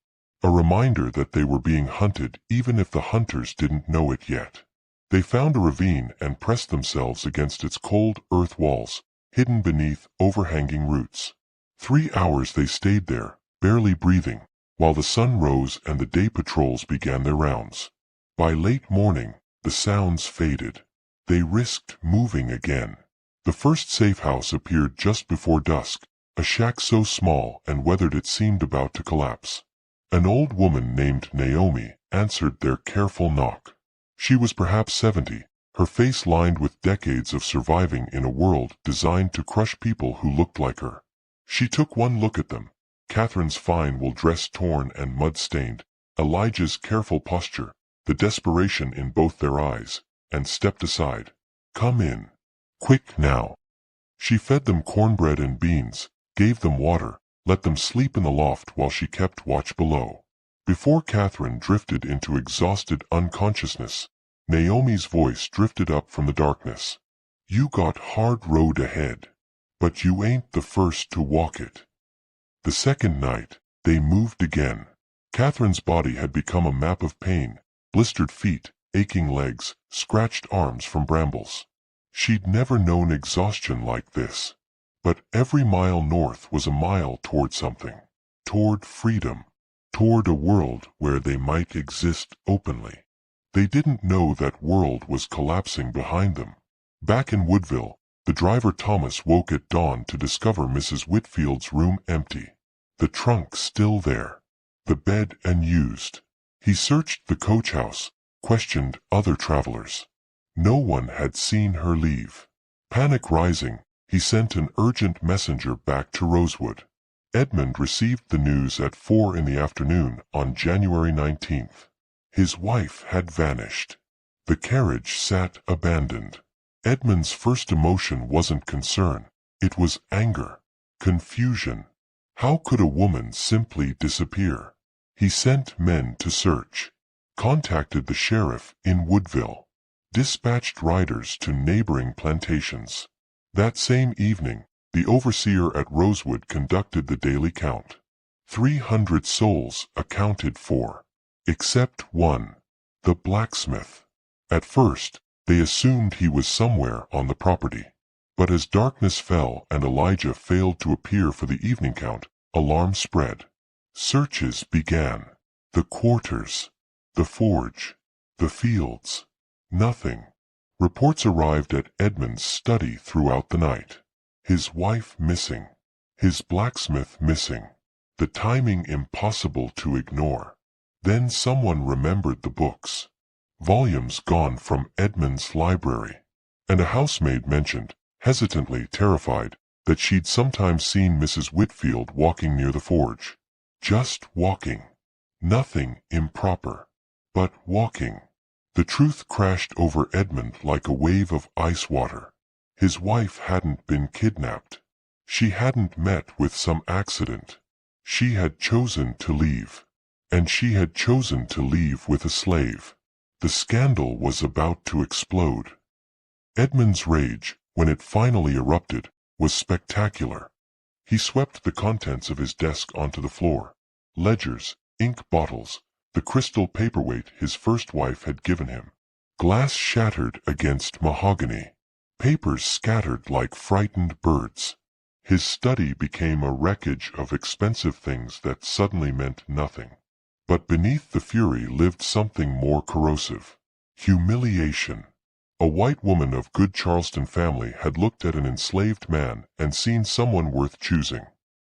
A reminder that they were being hunted even if the hunters didn't know it yet. They found a ravine and pressed themselves against its cold earth walls, hidden beneath overhanging roots. 3 hours they stayed there, barely breathing, while the sun rose and the day patrols began their rounds. By late morning, the sounds faded. They risked moving again. The first safe house appeared just before dusk, a shack so small and weathered it seemed about to collapse. An old woman named Naomi answered their careful knock. She was perhaps 70, her face lined with decades of surviving in a world designed to crush people who looked like her. She took one look at them, Catherine's fine wool dress torn and mud-stained, Elijah's careful posture, the desperation in both their eyes, and stepped aside. "Come in. Quick now." She fed them cornbread and beans, gave them water, let them sleep in the loft while she kept watch below. Before Catherine drifted into exhausted unconsciousness, Naomi's voice drifted up from the darkness. "You got hard road ahead, but you ain't the first to walk it." The second night, they moved again. Catherine's body had become a map of pain, blistered feet, aching legs, scratched arms from brambles. She'd never known exhaustion like this. But every mile north was a mile toward something. Toward freedom. Toward a world where they might exist openly. They didn't know that world was collapsing behind them. Back in Woodville, the driver Thomas woke at dawn to discover Mrs. Whitfield's room empty. The trunk still there. The bed unused. He searched the coach house, questioned other travelers. No one had seen her leave. Panic rising, he sent an urgent messenger back to Rosewood. Edmund received the news at 4 in the afternoon on January 19th. His wife had vanished. The carriage sat abandoned. Edmund's first emotion wasn't concern, it was anger, confusion. How could a woman simply disappear? He sent men to search, contacted the sheriff in Woodville, dispatched riders to neighboring plantations. That same evening, the overseer at Rosewood conducted the daily count. 300 souls accounted for, except one, the blacksmith. At first, they assumed he was somewhere on the property. But as darkness fell and Elijah failed to appear for the evening count, alarm spread. Searches began. The quarters, the forge, the fields. Nothing. Reports arrived at Edmund's study throughout the night. His wife missing. His blacksmith missing. The timing impossible to ignore. Then someone remembered the books. Volumes gone from Edmund's library. And a housemaid mentioned, hesitantly terrified, that she'd sometimes seen Mrs. Whitfield walking near the forge. Just walking. Nothing improper. But walking. The truth crashed over Edmund like a wave of ice water. His wife hadn't been kidnapped. She hadn't met with some accident. She had chosen to leave. And she had chosen to leave with a slave. The scandal was about to explode. Edmund's rage, when it finally erupted, was spectacular. He swept the contents of his desk onto the floor. Ledgers, ink bottles, the crystal paperweight his first wife had given him. Glass shattered against mahogany. Papers scattered like frightened birds. His study became a wreckage of expensive things that suddenly meant nothing. But beneath the fury lived something more corrosive. Humiliation. A white woman of good Charleston family had looked at an enslaved man and seen someone worth choosing.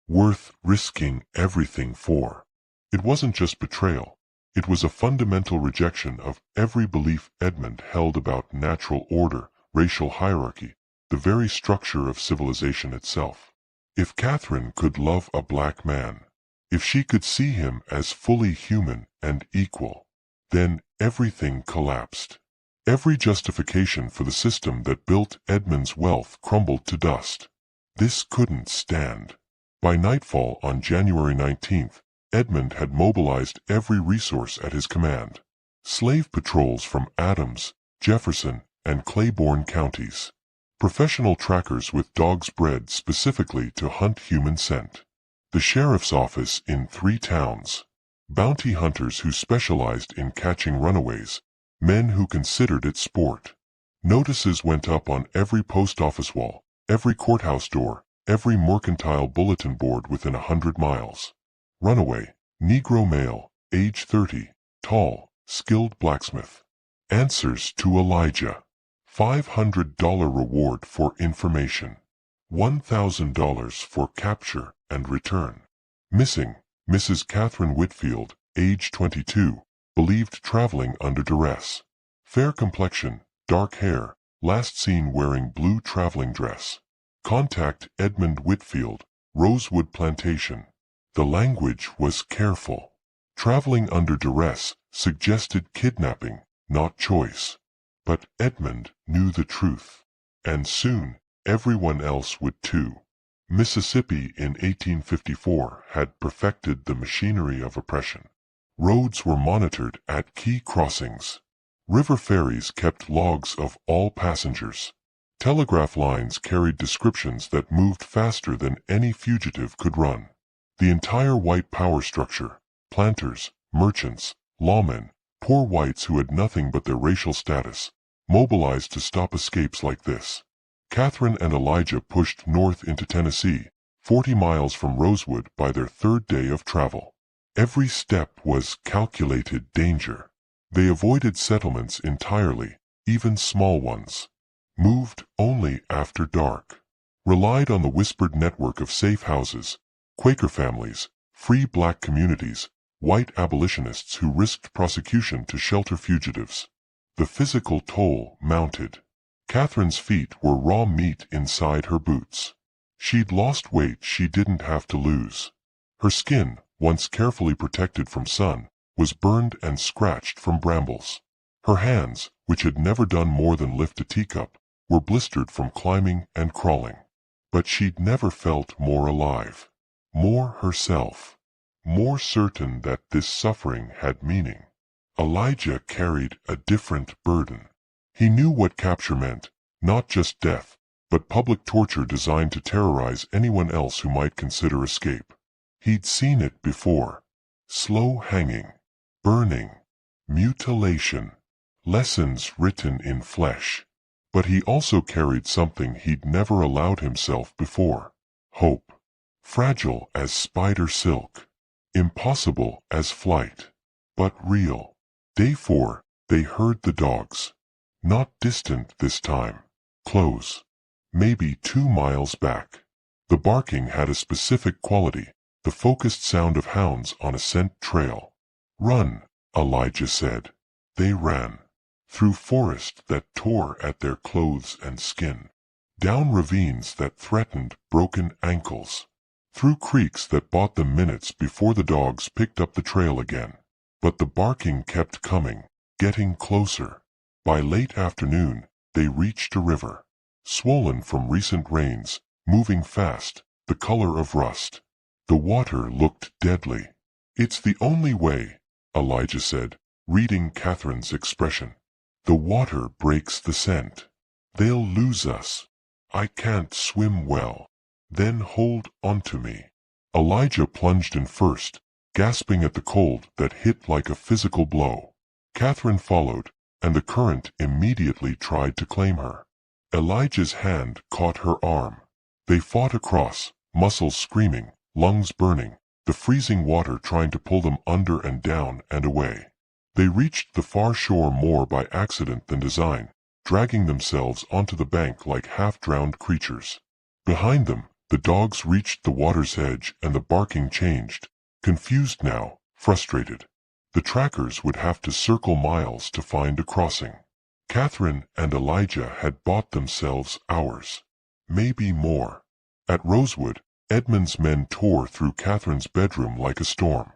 Worth risking everything for. It wasn't just betrayal. It was a fundamental rejection of every belief Edmund held about natural order, racial hierarchy, the very structure of civilization itself. If Catherine could love a black man, if she could see him as fully human and equal, then everything collapsed. Every justification for the system that built Edmund's wealth crumbled to dust. This couldn't stand. By nightfall on January 19th, Edmund had mobilized every resource at his command. Slave patrols from Adams, Jefferson, and Claiborne counties. Professional trackers with dogs bred specifically to hunt human scent. The sheriff's office in 3 towns. Bounty hunters who specialized in catching runaways, men who considered it sport. Notices went up on every post office wall, every courthouse door, every mercantile bulletin board within 100 miles. Runaway, Negro male, age 30, tall, skilled blacksmith. Answers to Elijah. $500 reward for information. $1,000 for capture and return. Missing, Mrs. Catherine Whitfield, age 22, believed traveling under duress. Fair complexion, dark hair, last seen wearing blue traveling dress. Contact Edmund Whitfield, Rosewood Plantation. The language was careful. Traveling under duress suggested kidnapping, not choice. But Edmund knew the truth. And soon, everyone else would too. Mississippi in 1854 had perfected the machinery of oppression. Roads were monitored at key crossings. River ferries kept logs of all passengers. Telegraph lines carried descriptions that moved faster than any fugitive could run. The entire white power structure, planters, merchants, lawmen, poor whites who had nothing but their racial status, mobilized to stop escapes like this. Catherine and Elijah pushed north into Tennessee, 40 miles from Rosewood by their third day of travel. Every step was calculated danger. They avoided settlements entirely, even small ones. Moved only after dark. Relied on the whispered network of safe houses, Quaker families, free black communities, white abolitionists who risked prosecution to shelter fugitives. The physical toll mounted. Catherine's feet were raw meat inside her boots. She'd lost weight she didn't have to lose. Her skin, once carefully protected from sun, was burned and scratched from brambles. Her hands, which had never done more than lift a teacup, were blistered from climbing and crawling. But she'd never felt more alive. More herself. More certain that this suffering had meaning. Elijah carried a different burden. He knew what capture meant, not just death, but public torture designed to terrorize anyone else who might consider escape. He'd seen it before. Slow hanging, burning, mutilation, lessons written in flesh. But he also carried something he'd never allowed himself before. Hope. Fragile as spider silk. Impossible as flight. But real. Day 4, they heard the dogs. Not distant this time. Close. Maybe 2 miles back. The barking had a specific quality, the focused sound of hounds on a scent trail. Run, Elijah said. They ran. Through forest that tore at their clothes and skin. Down ravines that threatened broken ankles. Through creeks that bought them minutes before the dogs picked up the trail again. But the barking kept coming, getting closer. By late afternoon, they reached a river. Swollen from recent rains, moving fast, the color of rust. The water looked deadly. It's the only way, Elijah said, reading Catherine's expression. The water breaks the scent. They'll lose us. I can't swim well. Then hold onto me. Elijah plunged in first, gasping at the cold that hit like a physical blow. Catherine followed, and the current immediately tried to claim her. Elijah's hand caught her arm. They fought across, muscles screaming, lungs burning, the freezing water trying to pull them under and down and away. They reached the far shore more by accident than design, dragging themselves onto the bank like half-drowned creatures. Behind them, the dogs reached the water's edge and the barking changed, confused now, frustrated. The trackers would have to circle miles to find a crossing. Catherine and Elijah had bought themselves hours. Maybe more. At Rosewood, Edmund's men tore through Catherine's bedroom like a storm.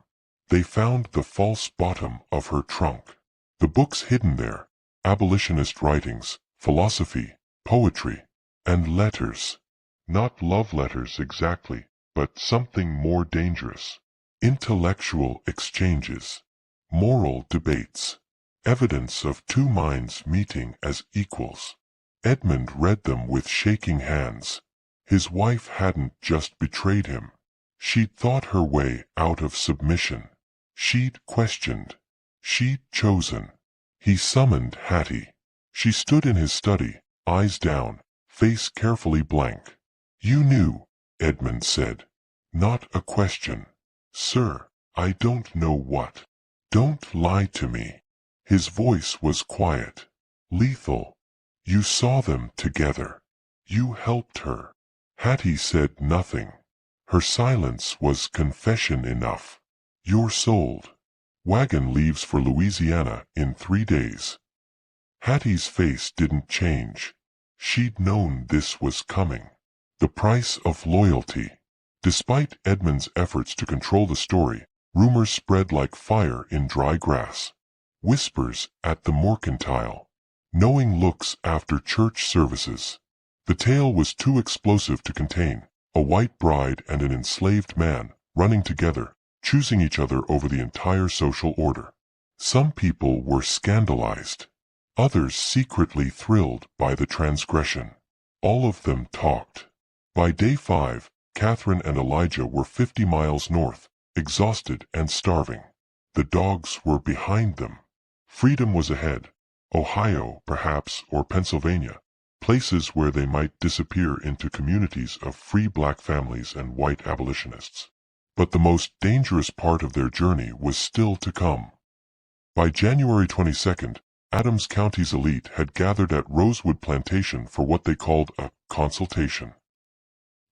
They found the false bottom of her trunk. The books hidden there, abolitionist writings, philosophy, poetry, and letters. Not love letters exactly, but something more dangerous. Intellectual exchanges. Moral debates. Evidence of 2 minds meeting as equals. Edmund read them with shaking hands. His wife hadn't just betrayed him. She'd thought her way out of submission. She'd questioned. She'd chosen. He summoned Hattie. She stood in his study, eyes down, face carefully blank. "You knew," Edmund said. "Not a question." "Sir, I don't know what." "Don't lie to me." His voice was quiet. Lethal. "You saw them together. You helped her." Hattie said nothing. Her silence was confession enough. "You're sold. Wagon leaves for Louisiana in 3 days." Hattie's face didn't change. She'd known this was coming. The price of loyalty. Despite Edmund's efforts to control the story, rumors spread like fire in dry grass. Whispers at the mercantile. Knowing looks after church services. The tale was too explosive to contain. A white bride and an enslaved man, running together, choosing each other over the entire social order. Some people were scandalized, others secretly thrilled by the transgression. All of them talked. By day 5, Catherine and Elijah were 50 miles north, exhausted and starving. The dogs were behind them. Freedom was ahead. Ohio, perhaps, or Pennsylvania, places where they might disappear into communities of free black families and white abolitionists. But the most dangerous part of their journey was still to come. By January 22nd, Adams County's elite had gathered at Rosewood Plantation for what they called a consultation.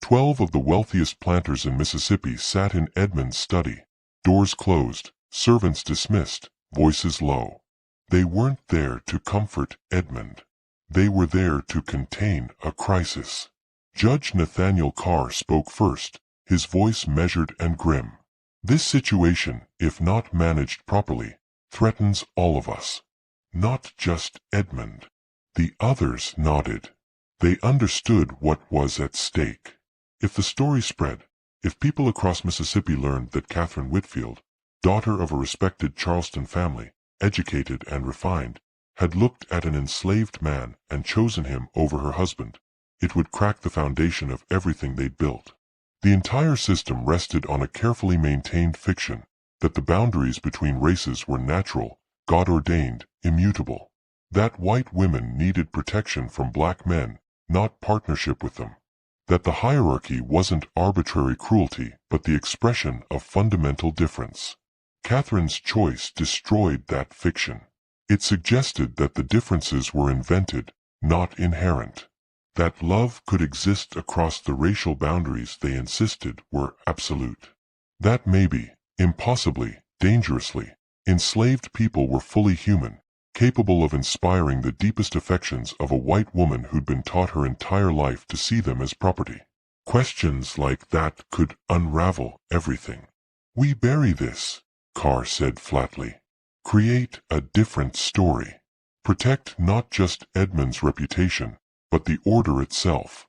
12 of the wealthiest planters in Mississippi sat in Edmund's study, doors closed, servants dismissed, voices low. They weren't there to comfort Edmund. They were there to contain a crisis. Judge Nathaniel Carr spoke first, his voice measured and grim. This situation, if not managed properly, threatens all of us. Not just Edmund. The others nodded. They understood what was at stake. If the story spread, if people across Mississippi learned that Catherine Whitfield, daughter of a respected Charleston family, educated and refined, had looked at an enslaved man and chosen him over her husband, it would crack the foundation of everything they'd built. The entire system rested on a carefully maintained fiction that the boundaries between races were natural, God-ordained, immutable. That white women needed protection from black men, not partnership with them. That the hierarchy wasn't arbitrary cruelty, but the expression of fundamental difference. Catherine's choice destroyed that fiction. It suggested that the differences were invented, not inherent. That love could exist across the racial boundaries they insisted were absolute. That maybe, impossibly, dangerously, enslaved people were fully human, capable of inspiring the deepest affections of a white woman who'd been taught her entire life to see them as property. Questions like that could unravel everything. We bury this, Carr said flatly. Create a different story. Protect not just Edmund's reputation, but the order itself.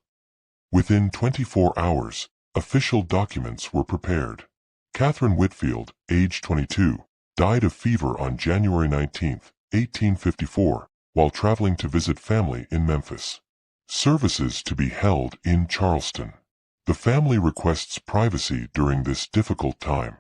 Within 24 hours, official documents were prepared. Catherine Whitfield, age 22, died of fever on January 19, 1854, while traveling to visit family in Memphis. Services to be held in Charleston. The family requests privacy during this difficult time.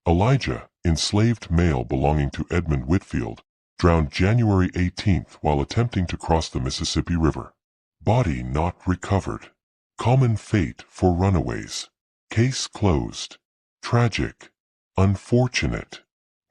Elijah, enslaved male belonging to Edmund Whitfield, drowned January 18 while attempting to cross the Mississippi River. Body not recovered. Common fate for runaways. Case closed. Tragic. Unfortunate.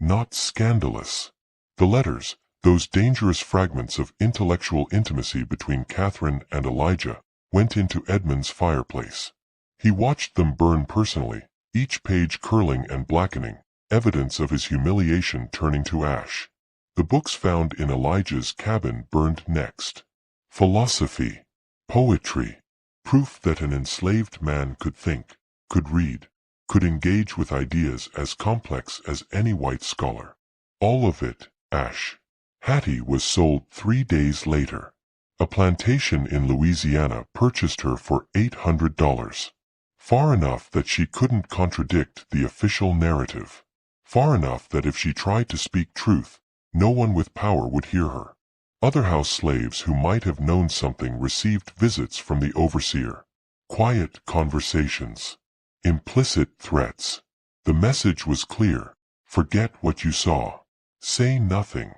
Not scandalous. The letters, those dangerous fragments of intellectual intimacy between Catherine and Elijah, went into Edmund's fireplace. He watched them burn personally, each page curling and blackening, evidence of his humiliation turning to ash. The books found in Elijah's cabin burned next. Philosophy. Poetry. Proof that an enslaved man could think, could read, could engage with ideas as complex as any white scholar. All of it, ash. Hattie was sold 3 days later. A plantation in Louisiana purchased her for $800. Far enough that she couldn't contradict the official narrative. Far enough that if she tried to speak truth, no one with power would hear her. Other house slaves who might have known something received visits from the overseer. Quiet conversations. Implicit threats. The message was clear. Forget what you saw. Say nothing.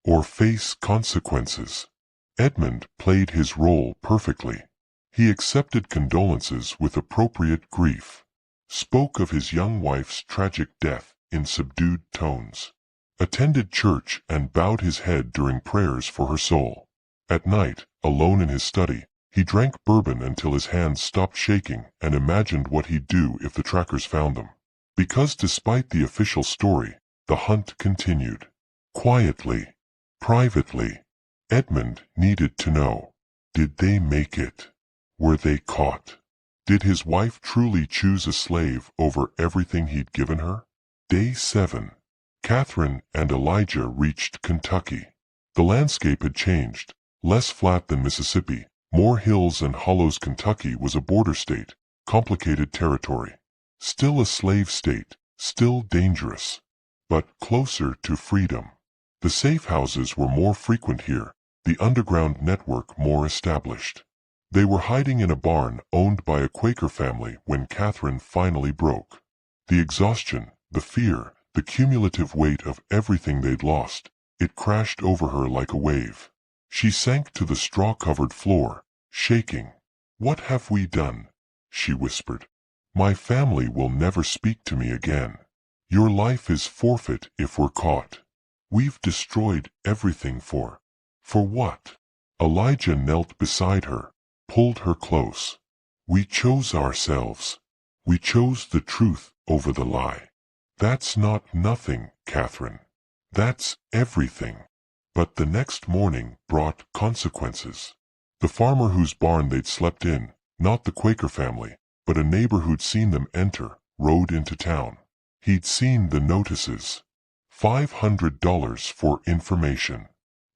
Or face consequences. Edmund played his role perfectly. He accepted condolences with appropriate grief. Spoke of his young wife's tragic death in subdued tones. Attended church and bowed his head during prayers for her soul. At night, alone in his study, he drank bourbon until his hands stopped shaking and imagined what he'd do if the trackers found them. Because despite the official story, the hunt continued. Quietly, privately, Edmund needed to know. Did they make it? Were they caught? Did his wife truly choose a slave over everything he'd given her? Day 7. Catherine and Elijah reached Kentucky. The landscape had changed. Less flat than Mississippi, more hills and hollows. Kentucky was a border state, complicated territory. Still a slave state, still dangerous, but closer to freedom. The safe houses were more frequent here, the underground network more established. They were hiding in a barn owned by a Quaker family when Catherine finally broke. The exhaustion, the fear, the cumulative weight of everything they'd lost, it crashed over her like a wave. She sank to the straw-covered floor, shaking. "What have we done?" she whispered. "My family will never speak to me again. Your life is forfeit if we're caught. We've destroyed everything for what?" Elijah knelt beside her, pulled her close. "We chose ourselves. We chose the truth over the lie. That's not nothing, Catherine. That's everything." But the next morning brought consequences. The farmer whose barn they'd slept in, not the Quaker family, but a neighbor who'd seen them enter, rode into town. He'd seen the notices. $500 for information.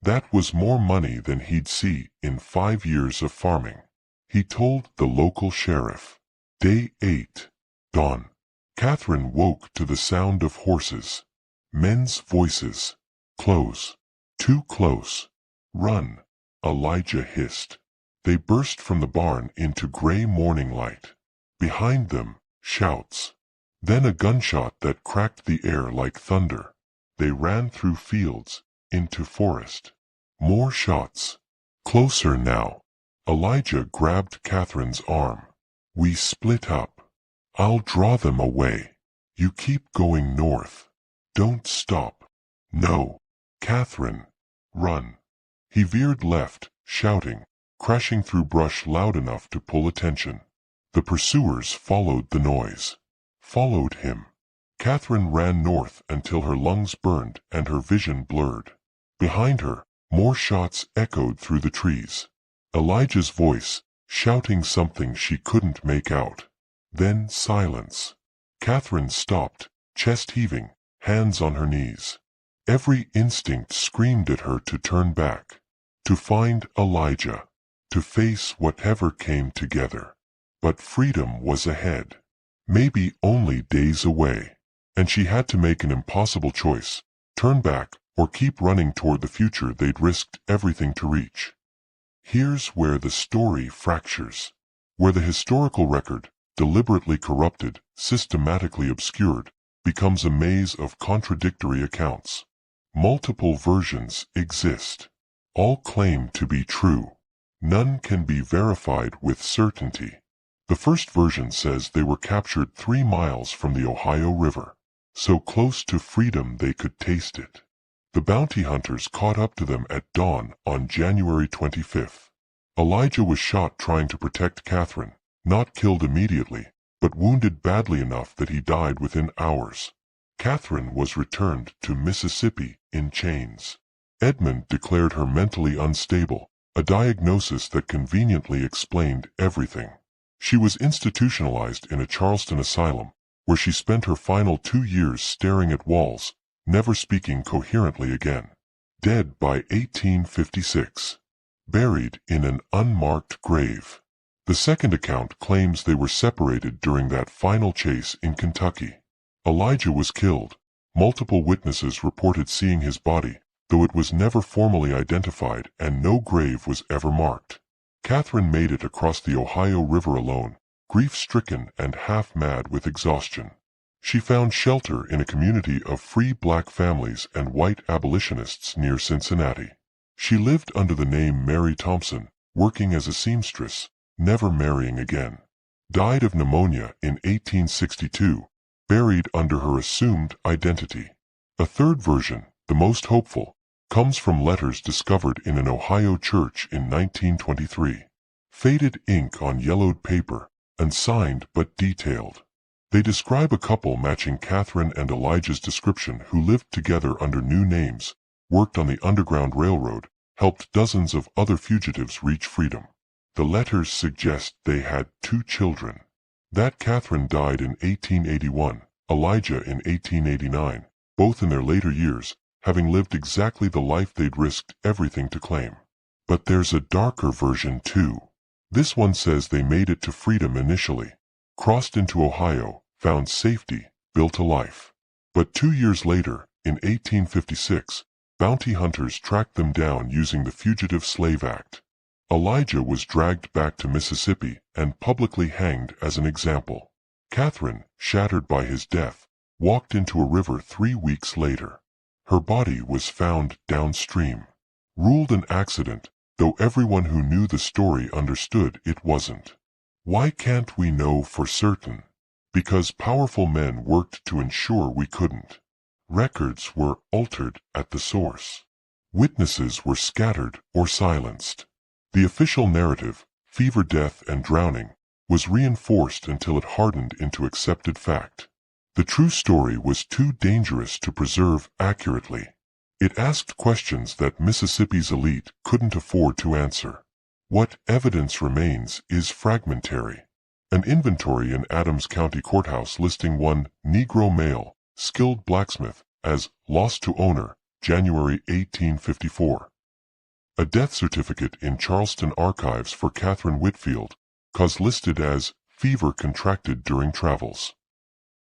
That was more money than he'd see in 5 years of farming. He told the local sheriff. Day 8. Dawn. Catherine woke to the sound of horses. Men's voices. "Close. Too close. Run," Elijah hissed. They burst from the barn into gray morning light. Behind them, shouts. Then a gunshot that cracked the air like thunder. They ran through fields, into forest. More shots. Closer now. Elijah grabbed Catherine's arm. "We split up. I'll draw them away. You keep going north. Don't stop." "No. Catherine. Run." He veered left, shouting, crashing through brush loud enough to pull attention. The pursuers followed the noise. Followed him. Catherine ran north until her lungs burned and her vision blurred. Behind her, more shots echoed through the trees. Elijah's voice, shouting something she couldn't make out. Then silence. Catherine stopped, chest heaving, hands on her knees. Every instinct screamed at her to turn back, to find Elijah, to face whatever came together. But freedom was ahead, maybe only days away, and she had to make an impossible choice, turn back or keep running toward the future they'd risked everything to reach. Here's where the story fractures, where the historical record, deliberately corrupted, systematically obscured, becomes a maze of contradictory accounts. Multiple versions exist. All claim to be true. None can be verified with certainty. The first version says they were captured 3 miles from the Ohio River, so close to freedom they could taste it. The bounty hunters caught up to them at dawn on January 25th. Elijah was shot trying to protect Catherine, not killed immediately, but wounded badly enough that he died within hours. Catherine was returned to Mississippi in chains. Edmund declared her mentally unstable, a diagnosis that conveniently explained everything. She was institutionalized in a Charleston asylum, where she spent her final 2 years staring at walls, never speaking coherently again. Dead by 1856. Buried in an unmarked grave. The second account claims they were separated during that final chase in Kentucky. Elijah was killed. Multiple witnesses reported seeing his body, though it was never formally identified and no grave was ever marked. Catherine made it across the Ohio River alone, grief-stricken and half-mad with exhaustion. She found shelter in a community of free black families and white abolitionists near Cincinnati. She lived under the name Mary Thompson, working as a seamstress, never marrying again. Died of pneumonia in 1862, buried under her assumed identity. A third version, the most hopeful, comes from letters discovered in an Ohio church in 1923. Faded ink on yellowed paper, unsigned but detailed. They describe a couple matching Catherine and Elijah's description who lived together under new names, worked on the Underground Railroad, helped dozens of other fugitives reach freedom. The letters suggest they had 2 children. That Catherine died in 1881, Elijah in 1889, both in their later years, having lived exactly the life they'd risked everything to claim. But there's a darker version too. This one says they made it to freedom initially, crossed into Ohio, found safety, built a life. But 2 years later, in 1856, bounty hunters tracked them down using the Fugitive Slave Act. Elijah was dragged back to Mississippi and publicly hanged as an example. Catherine, shattered by his death, walked into a river 3 weeks later. Her body was found downstream. Ruled an accident, though everyone who knew the story understood it wasn't. Why can't we know for certain? Because powerful men worked to ensure we couldn't. Records were altered at the source. Witnesses were scattered or silenced. The official narrative, fever, death, and drowning, was reinforced until it hardened into accepted fact. The true story was too dangerous to preserve accurately. It asked questions that Mississippi's elite couldn't afford to answer. What evidence remains is fragmentary. An inventory in Adams County Courthouse listing one Negro male, skilled blacksmith, as lost to owner, January 1854. A death certificate in Charleston archives for Catherine Whitfield, cause listed as fever contracted during travels.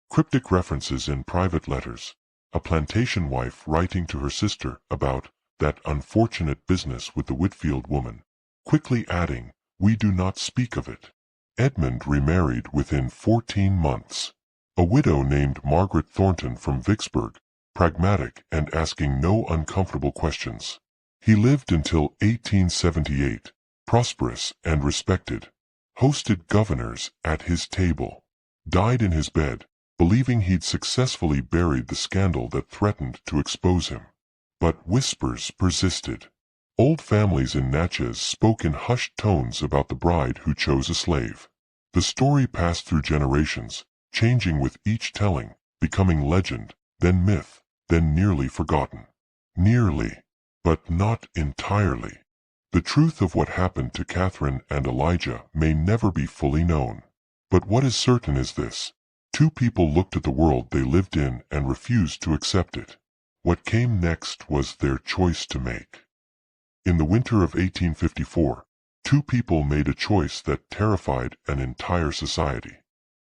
Cryptic references in private letters. A plantation wife writing to her sister about that unfortunate business with the Whitfield woman, quickly adding, "We do not speak of it." Edmund remarried within 14 months. A widow named Margaret Thornton from Vicksburg, pragmatic and asking no uncomfortable questions. He lived until 1878, prosperous and respected. Hosted governors at his table. Died in his bed, believing he'd successfully buried the scandal that threatened to expose him. But whispers persisted. Old families in Natchez spoke in hushed tones about the bride who chose a slave. The story passed through generations, changing with each telling, becoming legend, then myth, then nearly forgotten. Nearly, but not entirely. The truth of what happened to Catherine and Elijah may never be fully known. But what is certain is this: two people looked at the world they lived in and refused to accept it. What came next was their choice to make. In the winter of 1854, two people made a choice that terrified an entire society.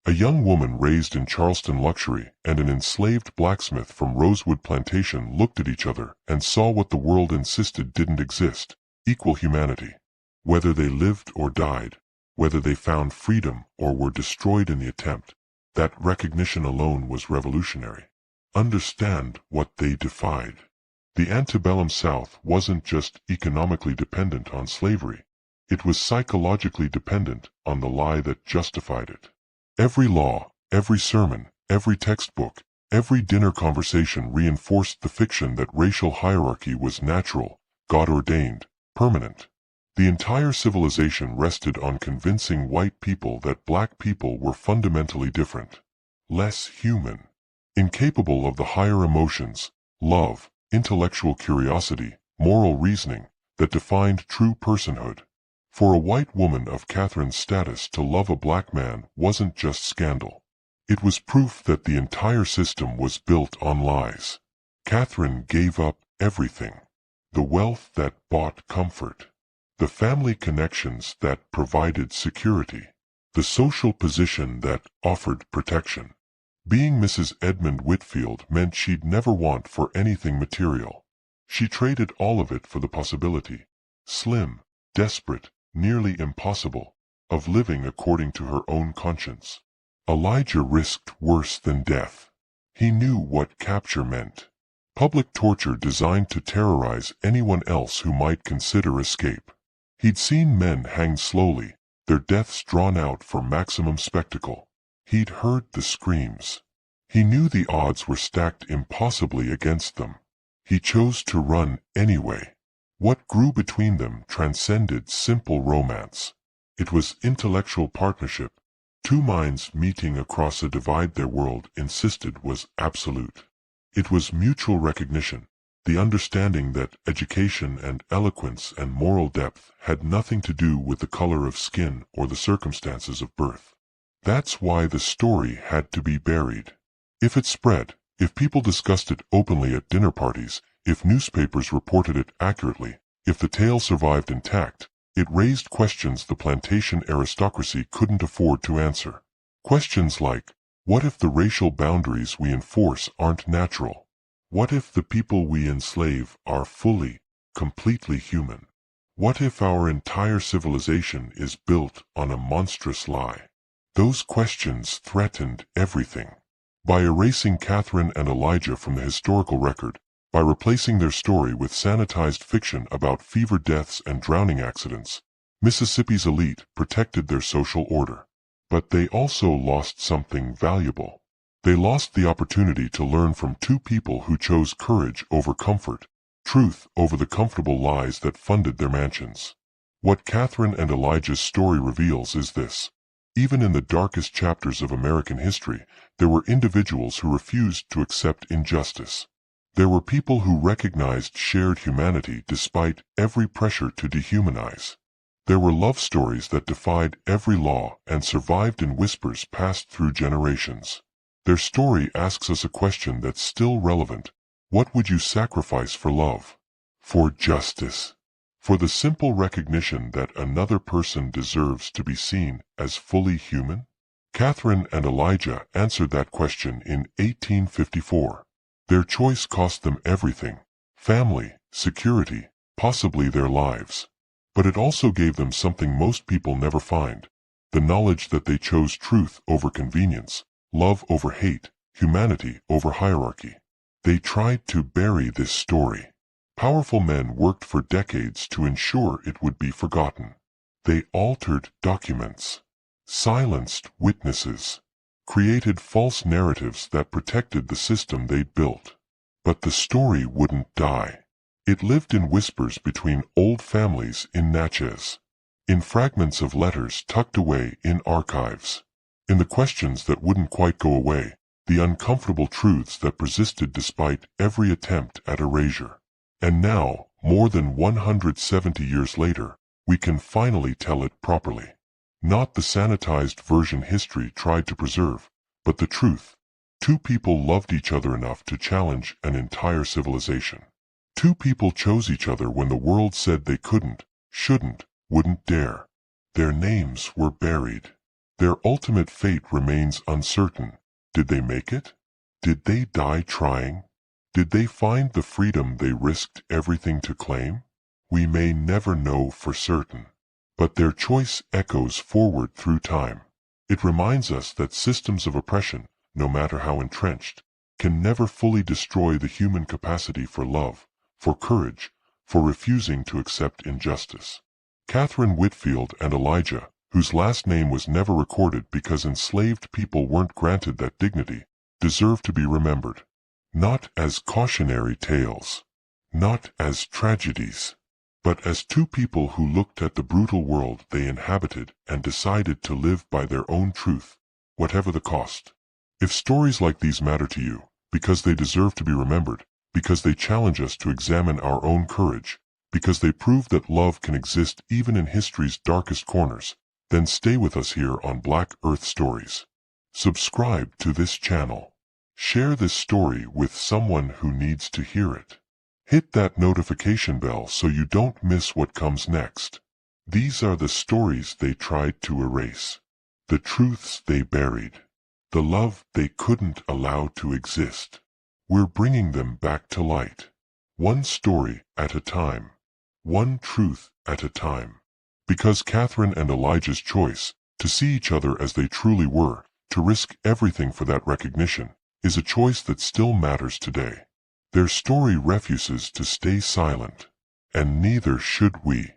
A young woman raised in Charleston luxury and an enslaved blacksmith from Rosewood Plantation looked at each other and saw what the world insisted didn't exist: equal humanity. Whether they lived or died, whether they found freedom or were destroyed in the attempt, that recognition alone was revolutionary. Understand what they defied. The antebellum South wasn't just economically dependent on slavery. It was psychologically dependent on the lie that justified it. Every law, every sermon, every textbook, every dinner conversation reinforced the fiction that racial hierarchy was natural, God-ordained, permanent. The entire civilization rested on convincing white people that black people were fundamentally different, less human, incapable of the higher emotions, love, intellectual curiosity, moral reasoning, that defined true personhood. For a white woman of Catherine's status to love a black man wasn't just scandal. It was proof that the entire system was built on lies. Catherine gave up everything. The wealth that bought comfort. The family connections that provided security. The social position that offered protection. Being Mrs. Edmund Whitfield meant she'd never want for anything material. She traded all of it for the possibility, slim, desperate, nearly impossible, of living according to her own conscience. Elijah risked worse than death. He knew what capture meant. Public torture designed to terrorize anyone else who might consider escape. He'd seen men hanged slowly, their deaths drawn out for maximum spectacle. He'd heard the screams. He knew the odds were stacked impossibly against them. He chose to run anyway. What grew between them transcended simple romance. It was intellectual partnership. Two minds meeting across a divide their world insisted was absolute. It was mutual recognition, the understanding that education and eloquence and moral depth had nothing to do with the color of skin or the circumstances of birth. That's why the story had to be buried. If it spread, if people discussed it openly at dinner parties, if newspapers reported it accurately, if the tale survived intact, it raised questions the plantation aristocracy couldn't afford to answer. Questions like, What if the racial boundaries we enforce aren't natural? What if the people we enslave are fully, completely human? What if our entire civilization is built on a monstrous lie? Those questions threatened everything. By erasing Catherine and Elijah from the historical record, by replacing their story with sanitized fiction about fever deaths and drowning accidents, Mississippi's elite protected their social order. But they also lost something valuable. They lost the opportunity to learn from two people who chose courage over comfort, truth over the comfortable lies that funded their mansions. What Catherine and Elijah's story reveals is this. Even in the darkest chapters of American history, there were individuals who refused to accept injustice. There were people who recognized shared humanity despite every pressure to dehumanize. There were love stories that defied every law and survived in whispers passed through generations. Their story asks us a question that's still relevant. What would you sacrifice for love? For justice? For the simple recognition that another person deserves to be seen as fully human? Catherine and Elijah answered that question in 1854. Their choice cost them everything: family, security, possibly their lives. But it also gave them something most people never find: the knowledge that they chose truth over convenience, love over hate, humanity over hierarchy. They tried to bury this story. Powerful men worked for decades to ensure it would be forgotten. They altered documents, silenced witnesses, created false narratives that protected the system they'd built. But the story wouldn't die. It lived in whispers between old families in Natchez, in fragments of letters tucked away in archives, in the questions that wouldn't quite go away, the uncomfortable truths that persisted despite every attempt at erasure. And now, more than 170 years later, we can finally tell it properly. Not the sanitized version history tried to preserve, but the truth. Two people loved each other enough to challenge an entire civilization. Two people chose each other when the world said they couldn't, shouldn't, wouldn't dare. Their names were buried. Their ultimate fate remains uncertain. Did they make it? Did they die trying? Did they find the freedom they risked everything to claim? We may never know for certain. But their choice echoes forward through time. It reminds us that systems of oppression, no matter how entrenched, can never fully destroy the human capacity for love, for courage, for refusing to accept injustice. Catherine Whitfield and Elijah, whose last name was never recorded because enslaved people weren't granted that dignity, deserve to be remembered. Not as cautionary tales, not as tragedies, but as two people who looked at the brutal world they inhabited and decided to live by their own truth, whatever the cost. If stories like these matter to you, because they deserve to be remembered, because they challenge us to examine our own courage, because they prove that love can exist even in history's darkest corners, then stay with us here on Black Earth Stories. Subscribe to this channel. Share this story with someone who needs to hear it. Hit that notification bell so you don't miss what comes next. These are the stories they tried to erase, the truths they buried, the love they couldn't allow to exist. We're bringing them back to light, one story at a time, one truth at a time. Because Catherine and Elijah's choice, to see each other as they truly were, to risk everything for that recognition, is a choice that still matters today. Their story refuses to stay silent, and neither should we.